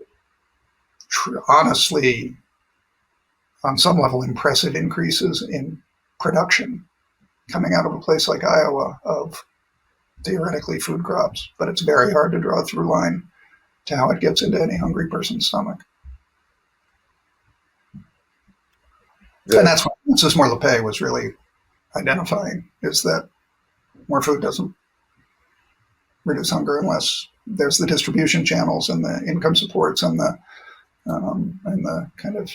honestly, on some level, impressive increases in production coming out of a place like Iowa of theoretically food crops. But it's very hard to draw a through line to how it gets into any hungry person's stomach. And that's what Francis Moore Lepay was really identifying, is that more food doesn't reduce hunger unless there's the distribution channels and the income supports and the kind of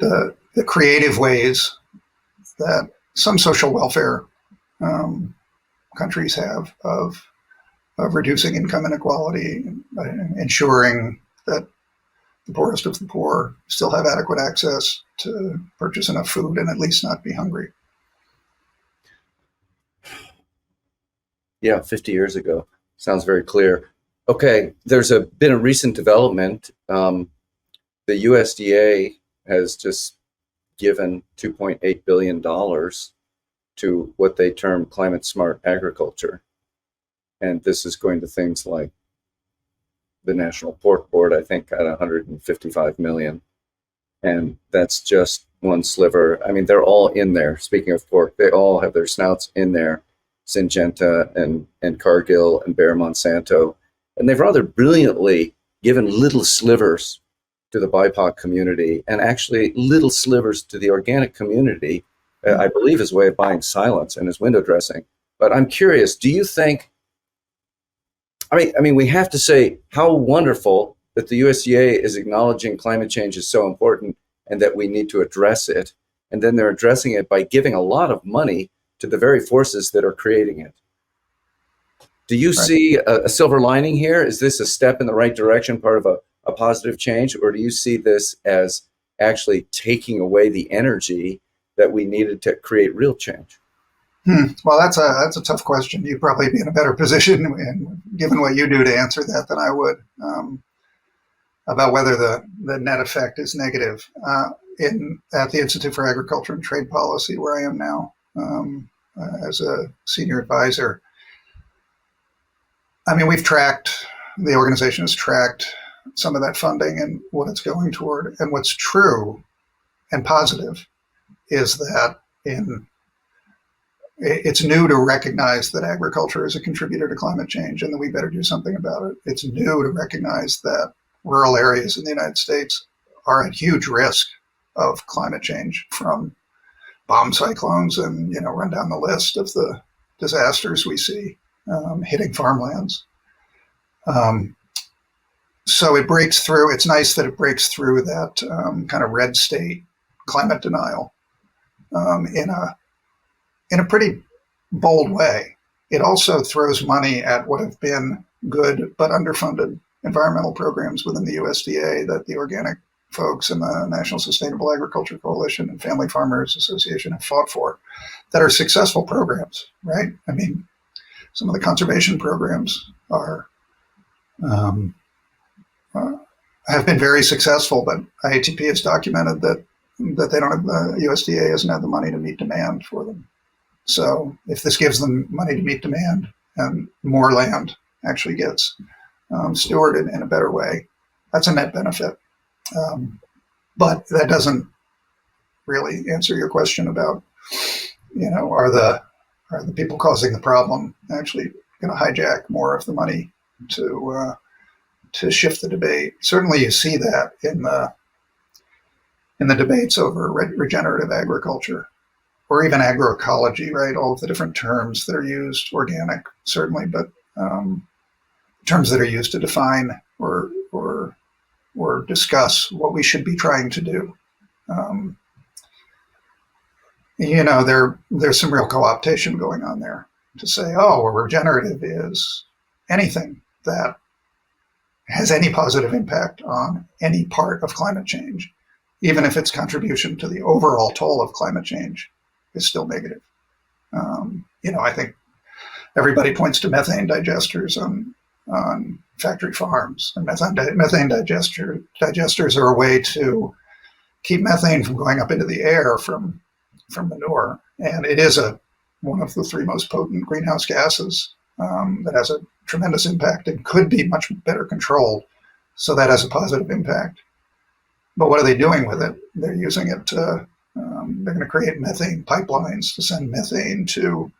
the creative ways that some social welfare countries have of reducing income inequality, ensuring that the poorest of the poor still have adequate access to purchase enough food and at least not be hungry. Yeah, 50 years ago. Sounds very clear. Okay, there's been a recent development. The USDA has just given $2.8 billion to what they term climate smart agriculture. And this is going to things like the National Pork Board, I think, at 155 million. And that's just one sliver. I mean, they're all in there. Speaking of pork, they all have their snouts in there. Syngenta and Cargill and Bayer Monsanto. And they've rather brilliantly given little slivers to the BIPOC community and actually little slivers to the organic community, I believe, as a way of buying silence and as window dressing. But I'm curious, do you think, I mean, we have to say how wonderful that the USDA is acknowledging climate change is so important and that we need to address it. And then they're addressing it by giving a lot of money to the very forces that are creating it. Do you see a silver lining here? Is this a step in the right direction, part of a positive change? Or do you see this as actually taking away the energy that we needed to create real change? Well, that's a tough question. You'd probably be in a better position, given what you do, to answer that than I would, about whether the net effect is negative. At the Institute for Agriculture and Trade Policy, where I am now as a senior advisor, I mean, the organization has tracked some of that funding and what it's going toward. And what's true and positive is that it's new to recognize that agriculture is a contributor to climate change and that we better do something about it. It's new to recognize that rural areas in the United States are at huge risk of climate change, from bomb cyclones and, run down the list of the disasters we see hitting farmlands. So it breaks through. It's nice that it breaks through that kind of red state climate denial in a pretty bold way. It also throws money at what have been good but underfunded environmental programs within the USDA that the organic folks and the National Sustainable Agriculture Coalition and Family Farmers Association have fought for, that are successful programs, right? I mean, some of the conservation programs have been very successful, but IATP has documented that they don't have, the USDA hasn't had the money to meet demand for them. So if this gives them money to meet demand and more land actually gets stewarded in a better way, that's a net benefit. But that doesn't really answer your question about, are the people causing the problem actually going to hijack more of the money to shift the debate? Certainly, you see that in the debates over regenerative agriculture, or even agroecology, right? All of the different terms that are used, organic certainly, but terms that are used to define or discuss what we should be trying to do. There's some real co-optation going on there to say, oh, well, regenerative is anything that has any positive impact on any part of climate change, even if its contribution to the overall toll of climate change is still negative. I think everybody points to methane digesters on factory farms, and methane digesters are a way to keep methane from going up into the air from manure. And it is one of the three most potent greenhouse gases that has a tremendous impact and could be much better controlled. So that has a positive impact. But what are they doing with it? They're using it to, they're going to create methane pipelines to send methane to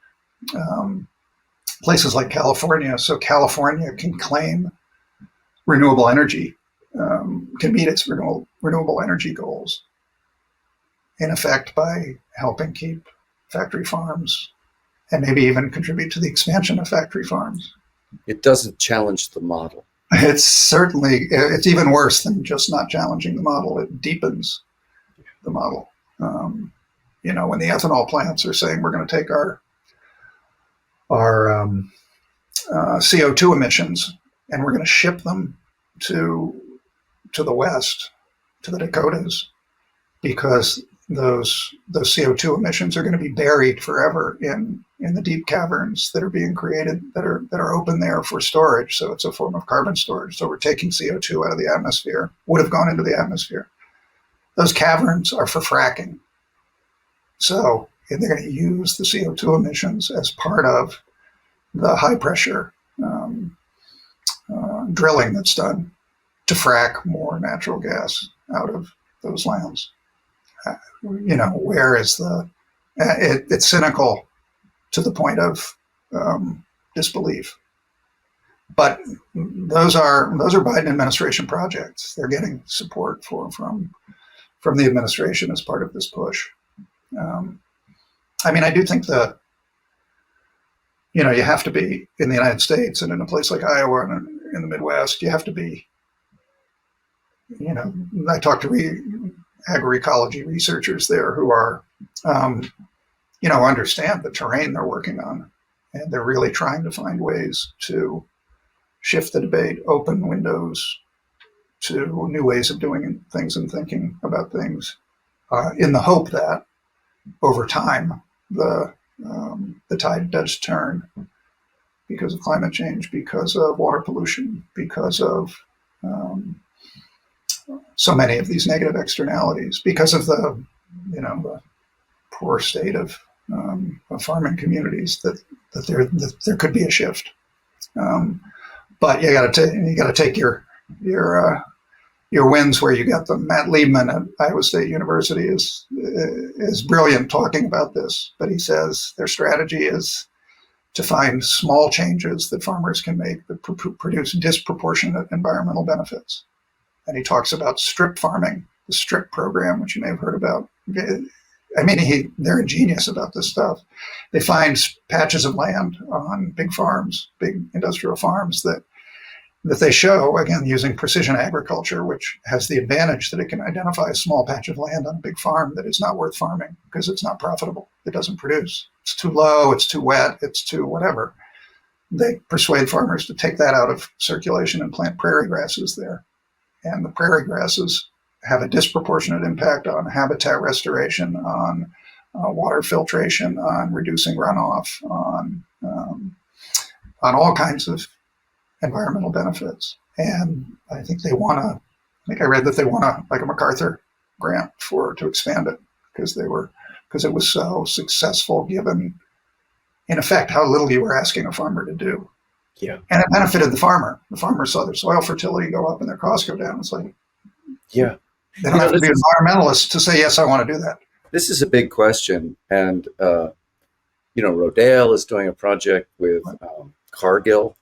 places like California. So California can claim renewable energy, can meet its renewable energy goals, in effect, by helping keep factory farms and maybe even contribute to the expansion of factory farms. It doesn't challenge the model. It's even worse than just not challenging the model. It deepens the model. When the ethanol plants are saying we're going to take our CO2 emissions and we're going to ship them to the West, to the Dakotas, because those CO2 emissions are going to be buried forever in the deep caverns that are being created, that are open there for storage. So it's a form of carbon storage. So we're taking CO2 out of the atmosphere, would have gone into the atmosphere. Those caverns are for fracking. So they're going to use the CO2 emissions as part of the high pressure drilling that's done to frack more natural gas out of those lands. Where is it's cynical to the point of disbelief. But those are Biden administration projects. They're getting support from the administration as part of this push. I do think you have to be in the United States and in a place like Iowa and in the Midwest, you have to be, I talked to agroecology researchers there who are, understand the terrain they're working on, and they're really trying to find ways to shift the debate, open windows to new ways of doing things and thinking about things, in the hope that over time the tide does turn because of climate change, because of water pollution, because of so many of these negative externalities, because of the poor state of farming communities, that there could be a shift. But you got to take your wins where you get them. Matt Liebman at Iowa State University is brilliant talking about this, but he says their strategy is to find small changes that farmers can make that produce disproportionate environmental benefits. And he talks about strip farming, the strip program, which you may have heard about. They're ingenious about this stuff. They find patches of land on big farms, big industrial farms that they show, again, using precision agriculture, which has the advantage that it can identify a small patch of land on a big farm that is not worth farming because it's not profitable. It doesn't produce. It's too low, it's too wet, it's too whatever. They persuade farmers to take that out of circulation and plant prairie grasses there. And the prairie grasses have a disproportionate impact on habitat restoration, on water filtration, on reducing runoff, on all kinds of environmental benefits. And I think I read that they won a MacArthur grant to expand it because it was so successful, given in effect how little you were asking a farmer to do. Yeah. And it benefited the farmer. The farmer saw their soil fertility go up and their costs go down. It's like, yeah, they don't have to be environmentalists to say, yes, I want to do that. This is a big question. And, Rodale is doing a project with Cargill,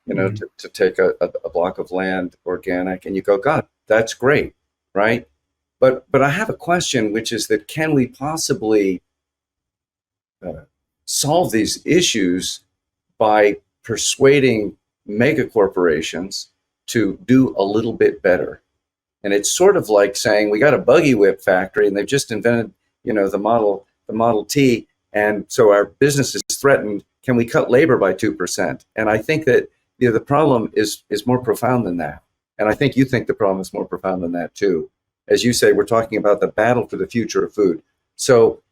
to take a block of land organic, and you go, God, that's great, right? But I have a question, which is that can we possibly solve these issues by persuading mega corporations to do a little bit better? And it's sort of like saying we got a buggy whip factory and they've just invented, the Model T, and so our business is threatened. Can we cut labor by 2%? And I think that the problem is more profound than that. And I think you think the problem is more profound than that too. As you say, we're talking about the battle for the future of food. So,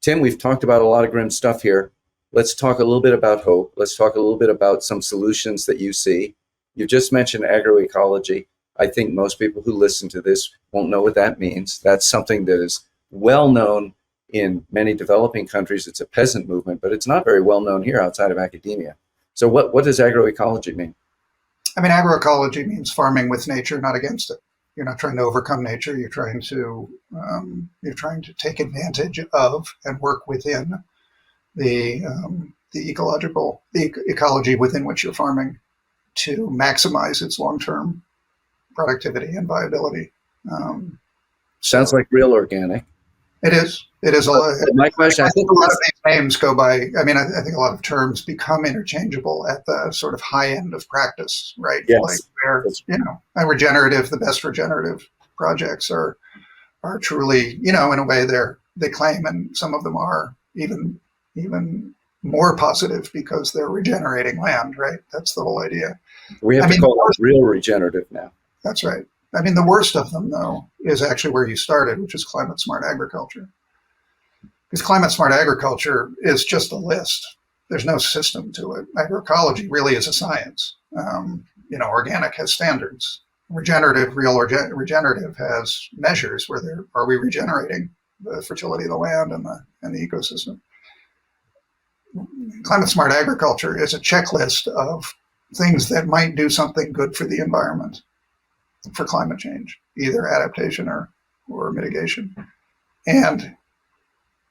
Tim, we've talked about a lot of grim stuff here. Let's talk a little bit about hope. Let's talk a little bit about some solutions that you see. You just mentioned agroecology. I think most people who listen to this won't know what that means. That's something that is well known in many developing countries. It's a peasant movement, but it's not very well known here outside of academia. So what does agroecology mean? I mean, agroecology means farming with nature, not against it. You're not trying to overcome nature. You're trying to take advantage of and work within the ecology within which you're farming to maximize its long-term productivity and viability. Sounds like real organic. It is. It is a lot. My question, I think a lot of these names go by. I mean, I think a lot of terms become interchangeable at the sort of high end of practice, right? Yes. Like where regenerative, the best regenerative projects are truly, in a way they claim, and some of them are even more positive because they're regenerating land, right? That's the whole idea. We have to call it real regenerative now. That's right. I mean, the worst of them, though, is actually where you started, which is climate smart agriculture. Because climate smart agriculture is just a list. There's no system to it. Agroecology really is a science. Organic has standards. Regenerative has measures where are we regenerating the fertility of the land and the ecosystem. Climate smart agriculture is a checklist of things that might do something good for the environment, for climate change, either adaptation or mitigation. And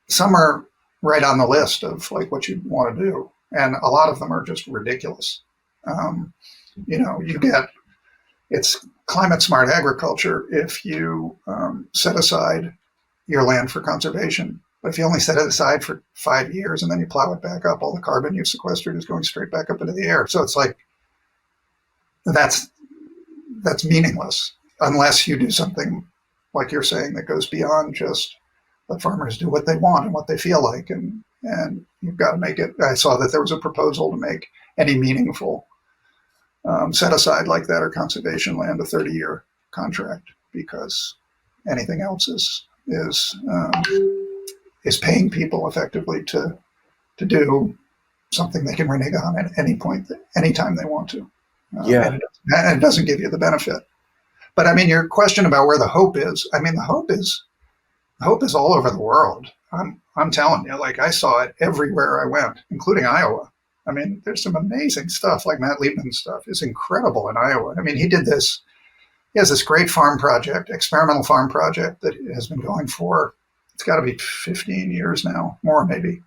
some are right on the list of like what you want to do. And a lot of them are just ridiculous. It's climate smart agriculture if you set aside your land for conservation. But if you only set it aside for 5 years and then you plow it back up, all the carbon you've sequestered is going straight back up into the air. So it's like, that's meaningless unless you do something like you're saying that goes beyond just let farmers do what they want and what they feel like. And you've got to make it. I saw that there was a proposal to make any meaningful set aside like that or conservation land a 30-year contract, because anything else is paying people effectively to do something they can renege on at any point, anytime they want to. And it doesn't give you the benefit. But I mean, your question about where the hope is, I mean, the hope is all over the world. I'm telling you, like I saw it everywhere I went, including Iowa. I mean, there's some amazing stuff, like Matt Liebman's stuff is incredible in Iowa. I mean, he has this great experimental farm project that has been going for, it's got to be 15 years now, more maybe,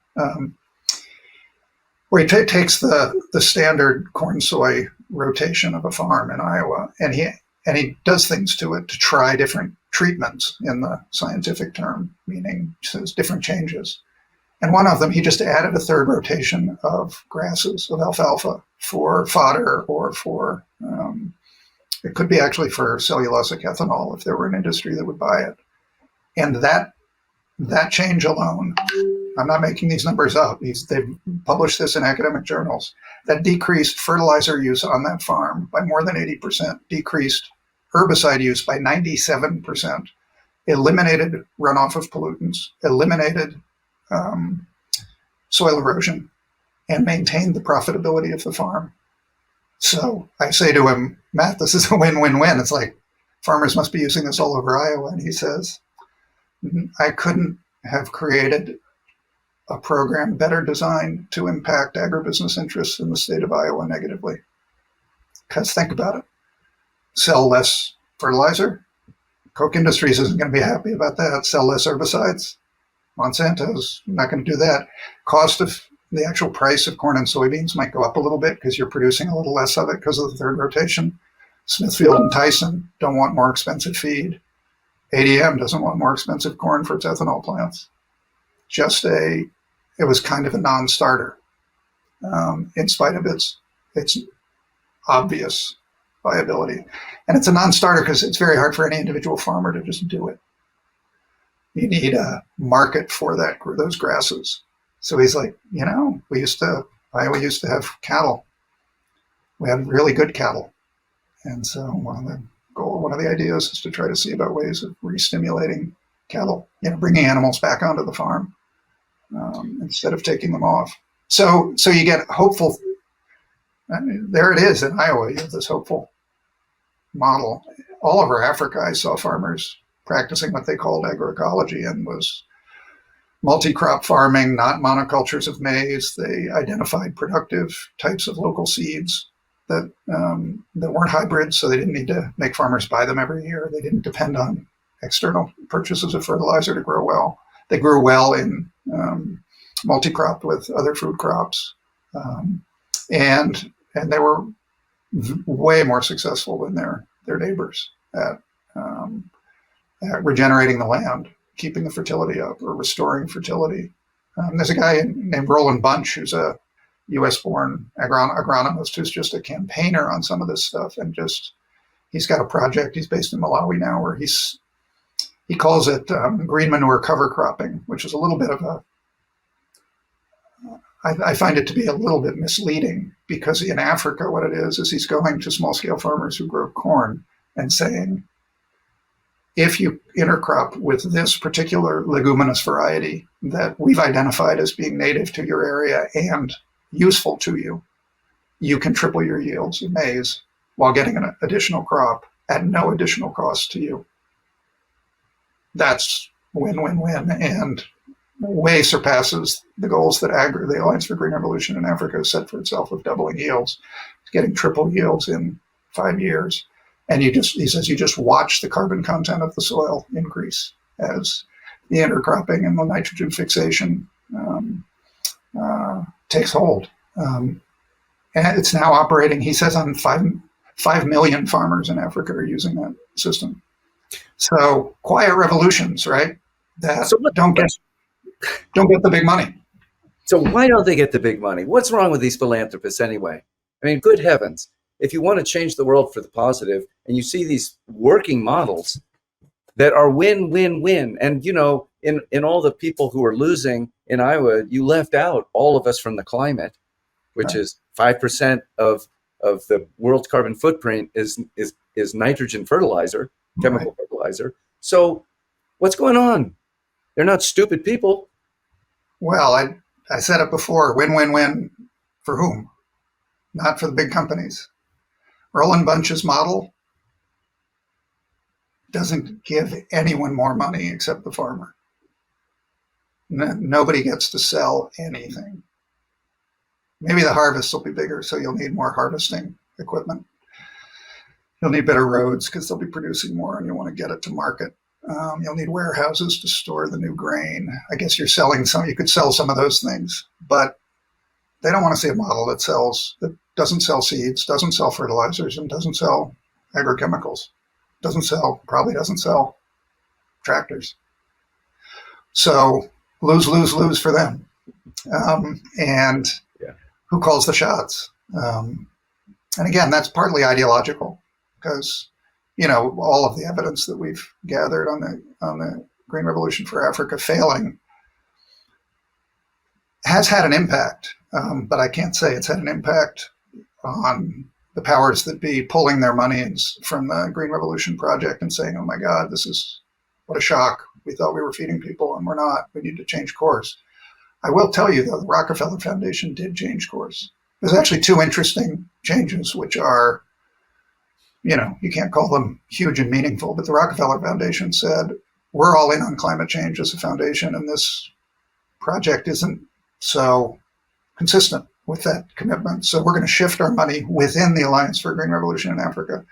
where he takes the standard corn soy rotation of a farm in Iowa, and he does things to it to try different treatments in the scientific term, meaning different changes. And one of them, he just added a third rotation of grasses, of alfalfa, for fodder or for, it could be actually for cellulosic ethanol if there were an industry that would buy it. And that change alone, I'm not making these numbers up, they've published this in academic journals, that decreased fertilizer use on that farm by more than 80%, decreased herbicide use by 97%, eliminated runoff of pollutants, eliminated soil erosion, and maintained the profitability of the farm. So I say to him, Matt, this is a win-win-win. It's like farmers must be using this all over Iowa. And he says, I couldn't have created a program better designed to impact agribusiness interests in the state of Iowa negatively. Because think about it. Sell less fertilizer. Koch Industries isn't going to be happy about that. Sell less herbicides. Monsanto's not going to do that. Cost of the actual price of corn and soybeans might go up a little bit because you're producing a little less of it because of the third rotation. Smithfield and Tyson don't want more expensive feed. ADM doesn't want more expensive corn for its ethanol plants. It was kind of a non-starter in spite of its obvious viability. And it's a non-starter because it's very hard for any individual farmer to just do it. You need a market for those grasses. So he's like, Iowa used to have cattle. We had really good cattle. And so one of the ideas is to try to see about ways of re-stimulating cattle, bringing animals back onto the farm instead of taking them off. So you get hopeful. I mean, there it is in Iowa. You have this hopeful model. All over Africa, I saw farmers practicing what they called agroecology, and was multi-crop farming, not monocultures of maize. They identified productive types of local seeds that weren't hybrids, so they didn't need to make farmers buy them every year. They didn't depend on external purchases of fertilizer to grow well. They grew well in multi-cropped with other food crops, and they were way more successful than their neighbors at regenerating the land, keeping the fertility up, or restoring fertility. There's a guy named Roland Bunch who's a U.S.-born agronomist who's just a campaigner on some of this stuff, and he's got a project. He's based in Malawi now, where he calls it green manure cover cropping, which is a little bit of I find it to be a little bit misleading, because in Africa, what it is he's going to small-scale farmers who grow corn and saying, if you intercrop with this particular leguminous variety that we've identified as being native to your area and useful to you, you can triple your yields of maize while getting an additional crop at no additional cost to you. That's win-win-win, and way surpasses the goals that the Alliance for Green Revolution in Africa has set for itself of doubling yields. It's getting triple yields in 5 years. And he says you just watch the carbon content of the soil increase as the intercropping and the nitrogen fixation takes hold. And it's now operating, he says, on 5 million farmers in Africa are using that system. So quiet revolutions, right? That don't get the big money. So why don't they get the big money? What's wrong with these philanthropists anyway? I mean, good heavens. If you want to change the world for the positive, and you see these working models that are win, win, win, and in all the people who are losing in Iowa, you left out all of us from the climate, which is 5% of the world's carbon footprint is nitrogen fertilizer, chemical fertilizer. So what's going on? They're not stupid people. Well, I said it before, win, win, win for whom? Not for the big companies. Roland Bunch's model doesn't give anyone more money except the farmer. Nobody gets to sell anything. Maybe the harvests will be bigger, so you'll need more harvesting equipment. You'll need better roads because they'll be producing more and you want to get it to market. You'll need warehouses to store the new grain. I guess you could sell some of those things, but they don't want to see a model that doesn't sell seeds, doesn't sell fertilizers, and doesn't sell agrochemicals, probably doesn't sell tractors. So lose for them. And who calls the shots? And again, that's partly ideological, because all of the evidence that we've gathered on the Green Revolution for Africa failing has had an impact, but I can't say it's had an impact on the powers that be pulling their money from the Green Revolution project and saying, oh my God, what a shock. We thought we were feeding people and we're not. We need to change course. I will tell you, though, the Rockefeller Foundation did change course. There's actually two interesting changes, which are, you can't call them huge and meaningful, but the Rockefeller Foundation said, we're all in on climate change as a foundation, and this project isn't so consistent with that commitment. So we're going to shift our money within the Alliance for a Green Revolution in Africa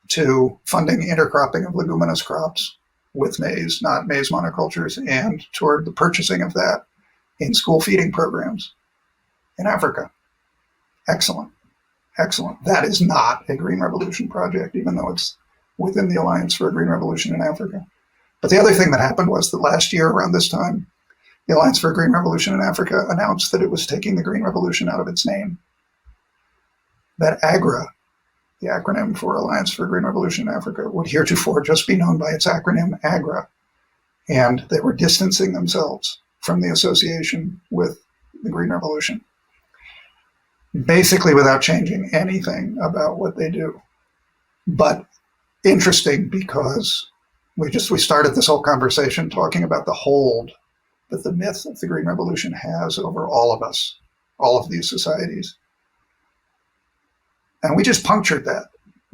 to funding intercropping of leguminous crops with maize, not maize monocultures, and toward the purchasing of that in school feeding programs in Africa. Excellent. That is not a Green Revolution project, even though it's within the Alliance for a Green Revolution in Africa. But the other thing that happened was that last year around this time, the Alliance for a Green Revolution in Africa announced that it was taking the Green Revolution out of its name. That AGRA, the acronym for Alliance for a Green Revolution in Africa, would heretofore just be known by its acronym AGRA. And they were distancing themselves from the association with the Green Revolution, basically without changing anything about what they do. But interesting, because we started this whole conversation talking about the hold that the myth of the Green Revolution has over all of us, all of these societies. And we just punctured that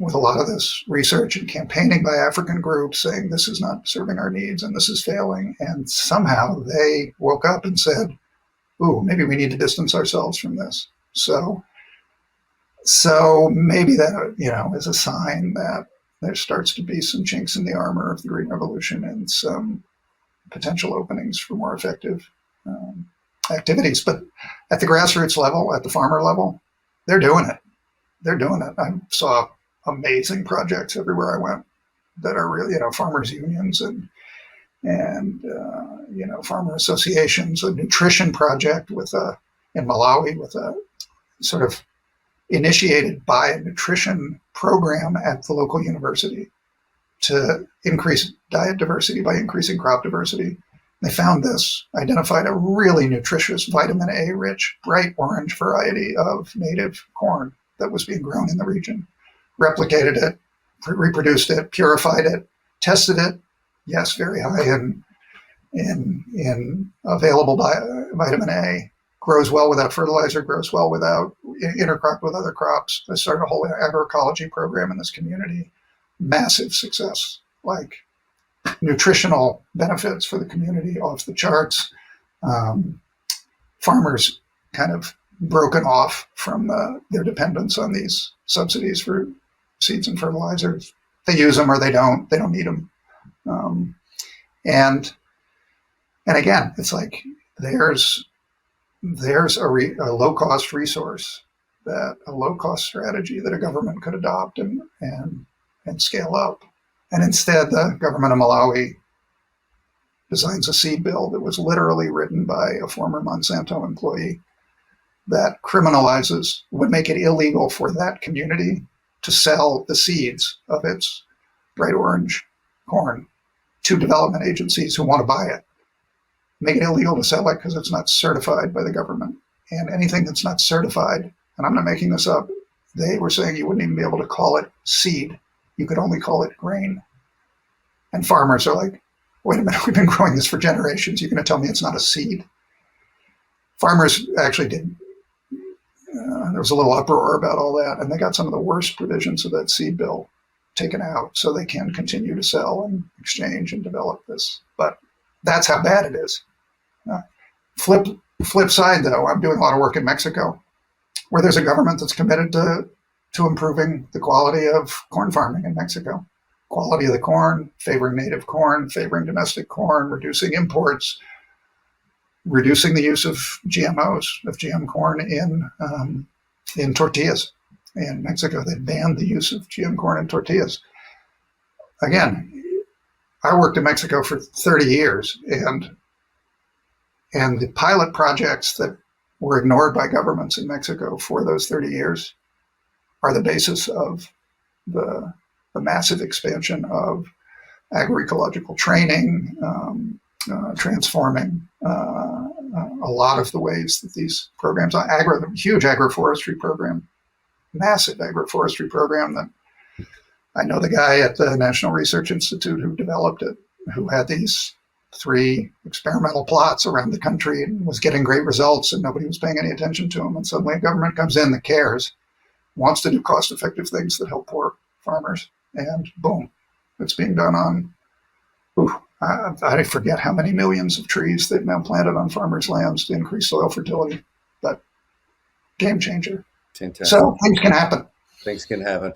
with a lot of this research and campaigning by African groups saying this is not serving our needs and this is failing. And somehow they woke up and said, ooh, maybe we need to distance ourselves from this. So maybe that, is a sign that there starts to be some chinks in the armor of the Green Revolution and some potential openings for more effective activities. But at the grassroots level, at the farmer level, they're doing it. I saw amazing projects everywhere I went that are really, farmers unions and farmer associations, a nutrition project in Malawi with a sort of initiated by a nutrition program at the local university to increase diet diversity by increasing crop diversity. They found this, identified a really nutritious vitamin A rich, bright orange variety of native corn that was being grown in the region, replicated it, reproduced it, purified it, tested it. Yes, very high in available vitamin A, grows well without fertilizer, grows well without intercrop with other crops. I started a whole agroecology program in this community. Massive success, like nutritional benefits for the community off the charts. Farmers kind of broken off from their dependence on these subsidies for seeds and fertilizers. They use them or they don't. They don't need them. And again, it's like there's a low cost resource, a low cost strategy that a government could adopt and scale up. And instead, the government of Malawi designs a seed bill that was literally written by a former Monsanto employee that would make it illegal for that community to sell the seeds of its bright orange corn to development agencies who want to buy it. Make it illegal to sell it because it's not certified by the government. And anything that's not certified, and I'm not making this up, they were saying you wouldn't even be able to call it seed. You could only call it grain. And farmers are like, wait a minute, we've been growing this for generations. You're going to tell me it's not a seed? Farmers actually did. There was a little uproar about all that, and they got some of the worst provisions of that seed bill taken out so they can continue to sell and exchange and develop this. But that's how bad it is. Flip side, though, I'm doing a lot of work in Mexico, where there's a government that's committed to improving the quality of corn farming in Mexico. Quality of the corn, favoring native corn, favoring domestic corn, reducing imports, reducing the use of GMOs, of GM corn in tortillas. In Mexico, they banned the use of GM corn in tortillas. Again, I worked in Mexico for 30 years, and the pilot projects that were ignored by governments in Mexico for those 30 years are the basis of the massive expansion of agroecological training, transforming a lot of the ways that these programs, huge agroforestry program, massive agroforestry program that I know the guy at the National Research Institute who developed it, who had these 3 experimental plots around the country and was getting great results and nobody was paying any attention to them. And suddenly a government comes in that cares, wants to do cost-effective things that help poor farmers, and boom, it's being done on, I forget how many millions of trees they've now planted on farmers' lands to increase soil fertility, but game changer. Fantastic. So things can happen. Things can happen.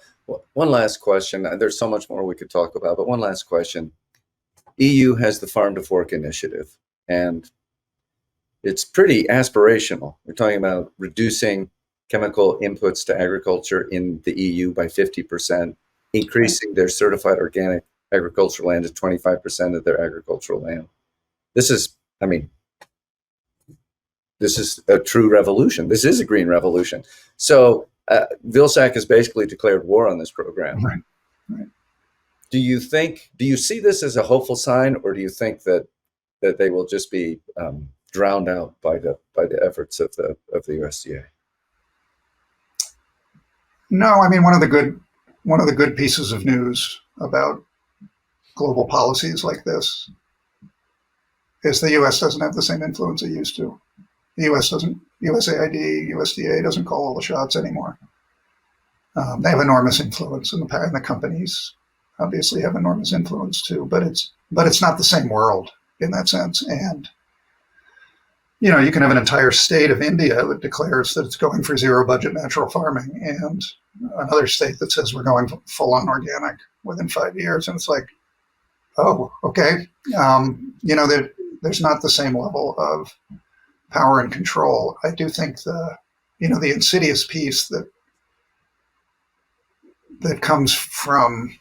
One last question. There's so much more we could talk about, but one last question. EU has the Farm to Fork initiative, and it's pretty aspirational. We're talking about reducing chemical inputs to agriculture in the EU by 50%, increasing their certified organic agricultural land to 25% of their agricultural land. This is a true revolution. This is a green revolution. So Vilsack has basically declared war on this program. Right. Do you see this as a hopeful sign, or do you think that they will just be drowned out by the efforts of the USDA? No, I mean, one of the good pieces of news about global policies like this is the U.S. doesn't have the same influence it used to. The U.S. doesn't, USAID, USDA doesn't call all the shots anymore. They have enormous influence, and the companies obviously have enormous influence too. But it's not the same world in that sense. And you can have an entire state of India that declares that it's going for zero budget natural farming, and another state that says we're going full on organic within 5 years. And it's like, oh, okay. There's not the same level of power and control. I do think the insidious piece that comes from,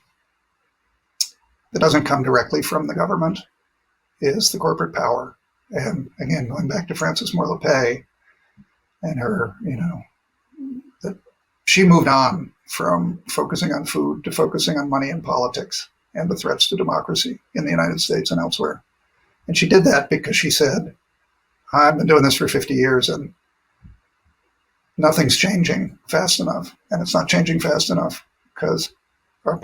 that doesn't come directly from the government, is the corporate power. And again, going back to Frances Moore Lappé and her, that she moved on from focusing on food to focusing on money and politics and the threats to democracy in the United States and elsewhere. And she did that because she said, I've been doing this for 50 years and nothing's changing fast enough. And it's not changing fast enough because our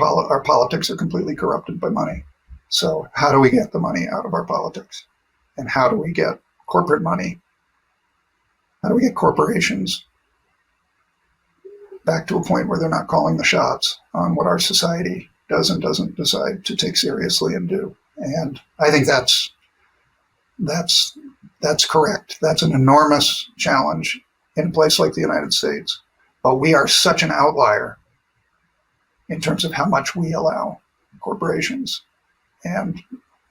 politics are completely corrupted by money. So how do we get the money out of our politics? And how do we get corporate money? How do we get corporations back to a point where they're not calling the shots on what our society does and doesn't decide to take seriously and do? And I think that's correct. That's an enormous challenge in a place like the United States. But we are such an outlier in terms of how much we allow corporations and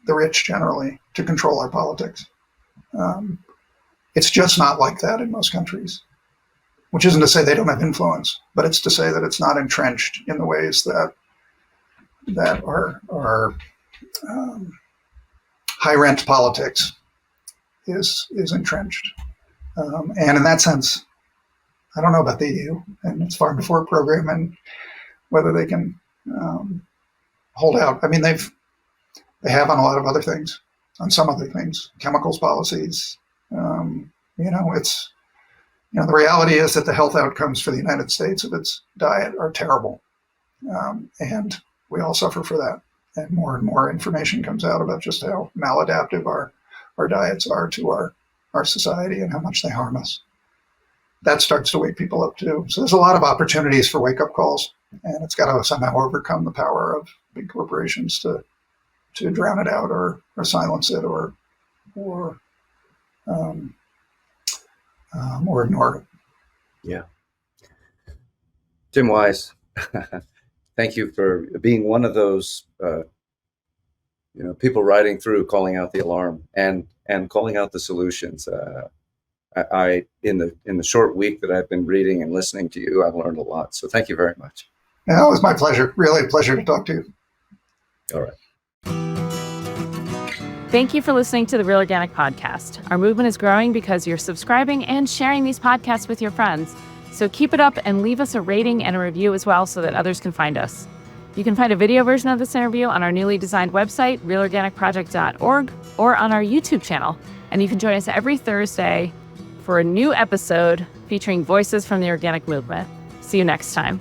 the rich generally to control our politics. It's just not like that in most countries, which isn't to say they don't have influence, but it's to say that it's not entrenched in the ways that our high rent politics is entrenched. And in that sense, I don't know about the EU and its Farm to Fork program and whether they can hold out. I mean, they have on a lot of other things, on some other things, chemicals policies. The reality is that the health outcomes for the United States of its diet are terrible. And we all suffer for that. And more information comes out about just how maladaptive our diets are to our society and how much they harm us. That starts to wake people up too. So there's a lot of opportunities for wake-up calls, and it's got to somehow overcome the power of big corporations to drown it out or silence it or ignore it. Yeah. Tim Wise, thank you for being one of those people riding through, calling out the alarm and calling out the solutions. I in the short week that I've been reading and listening to you, I've learned a lot. So thank you very much. Yeah, it was my pleasure. Really a pleasure to talk to you. All right. Thank you for listening to the Real Organic Podcast. Our movement is growing because you're subscribing and sharing these podcasts with your friends. So keep it up and leave us a rating and a review as well so that others can find us. You can find a video version of this interview on our newly designed website, realorganicproject.org, or on our YouTube channel. And you can join us every Thursday for a new episode featuring voices from the organic movement. See you next time.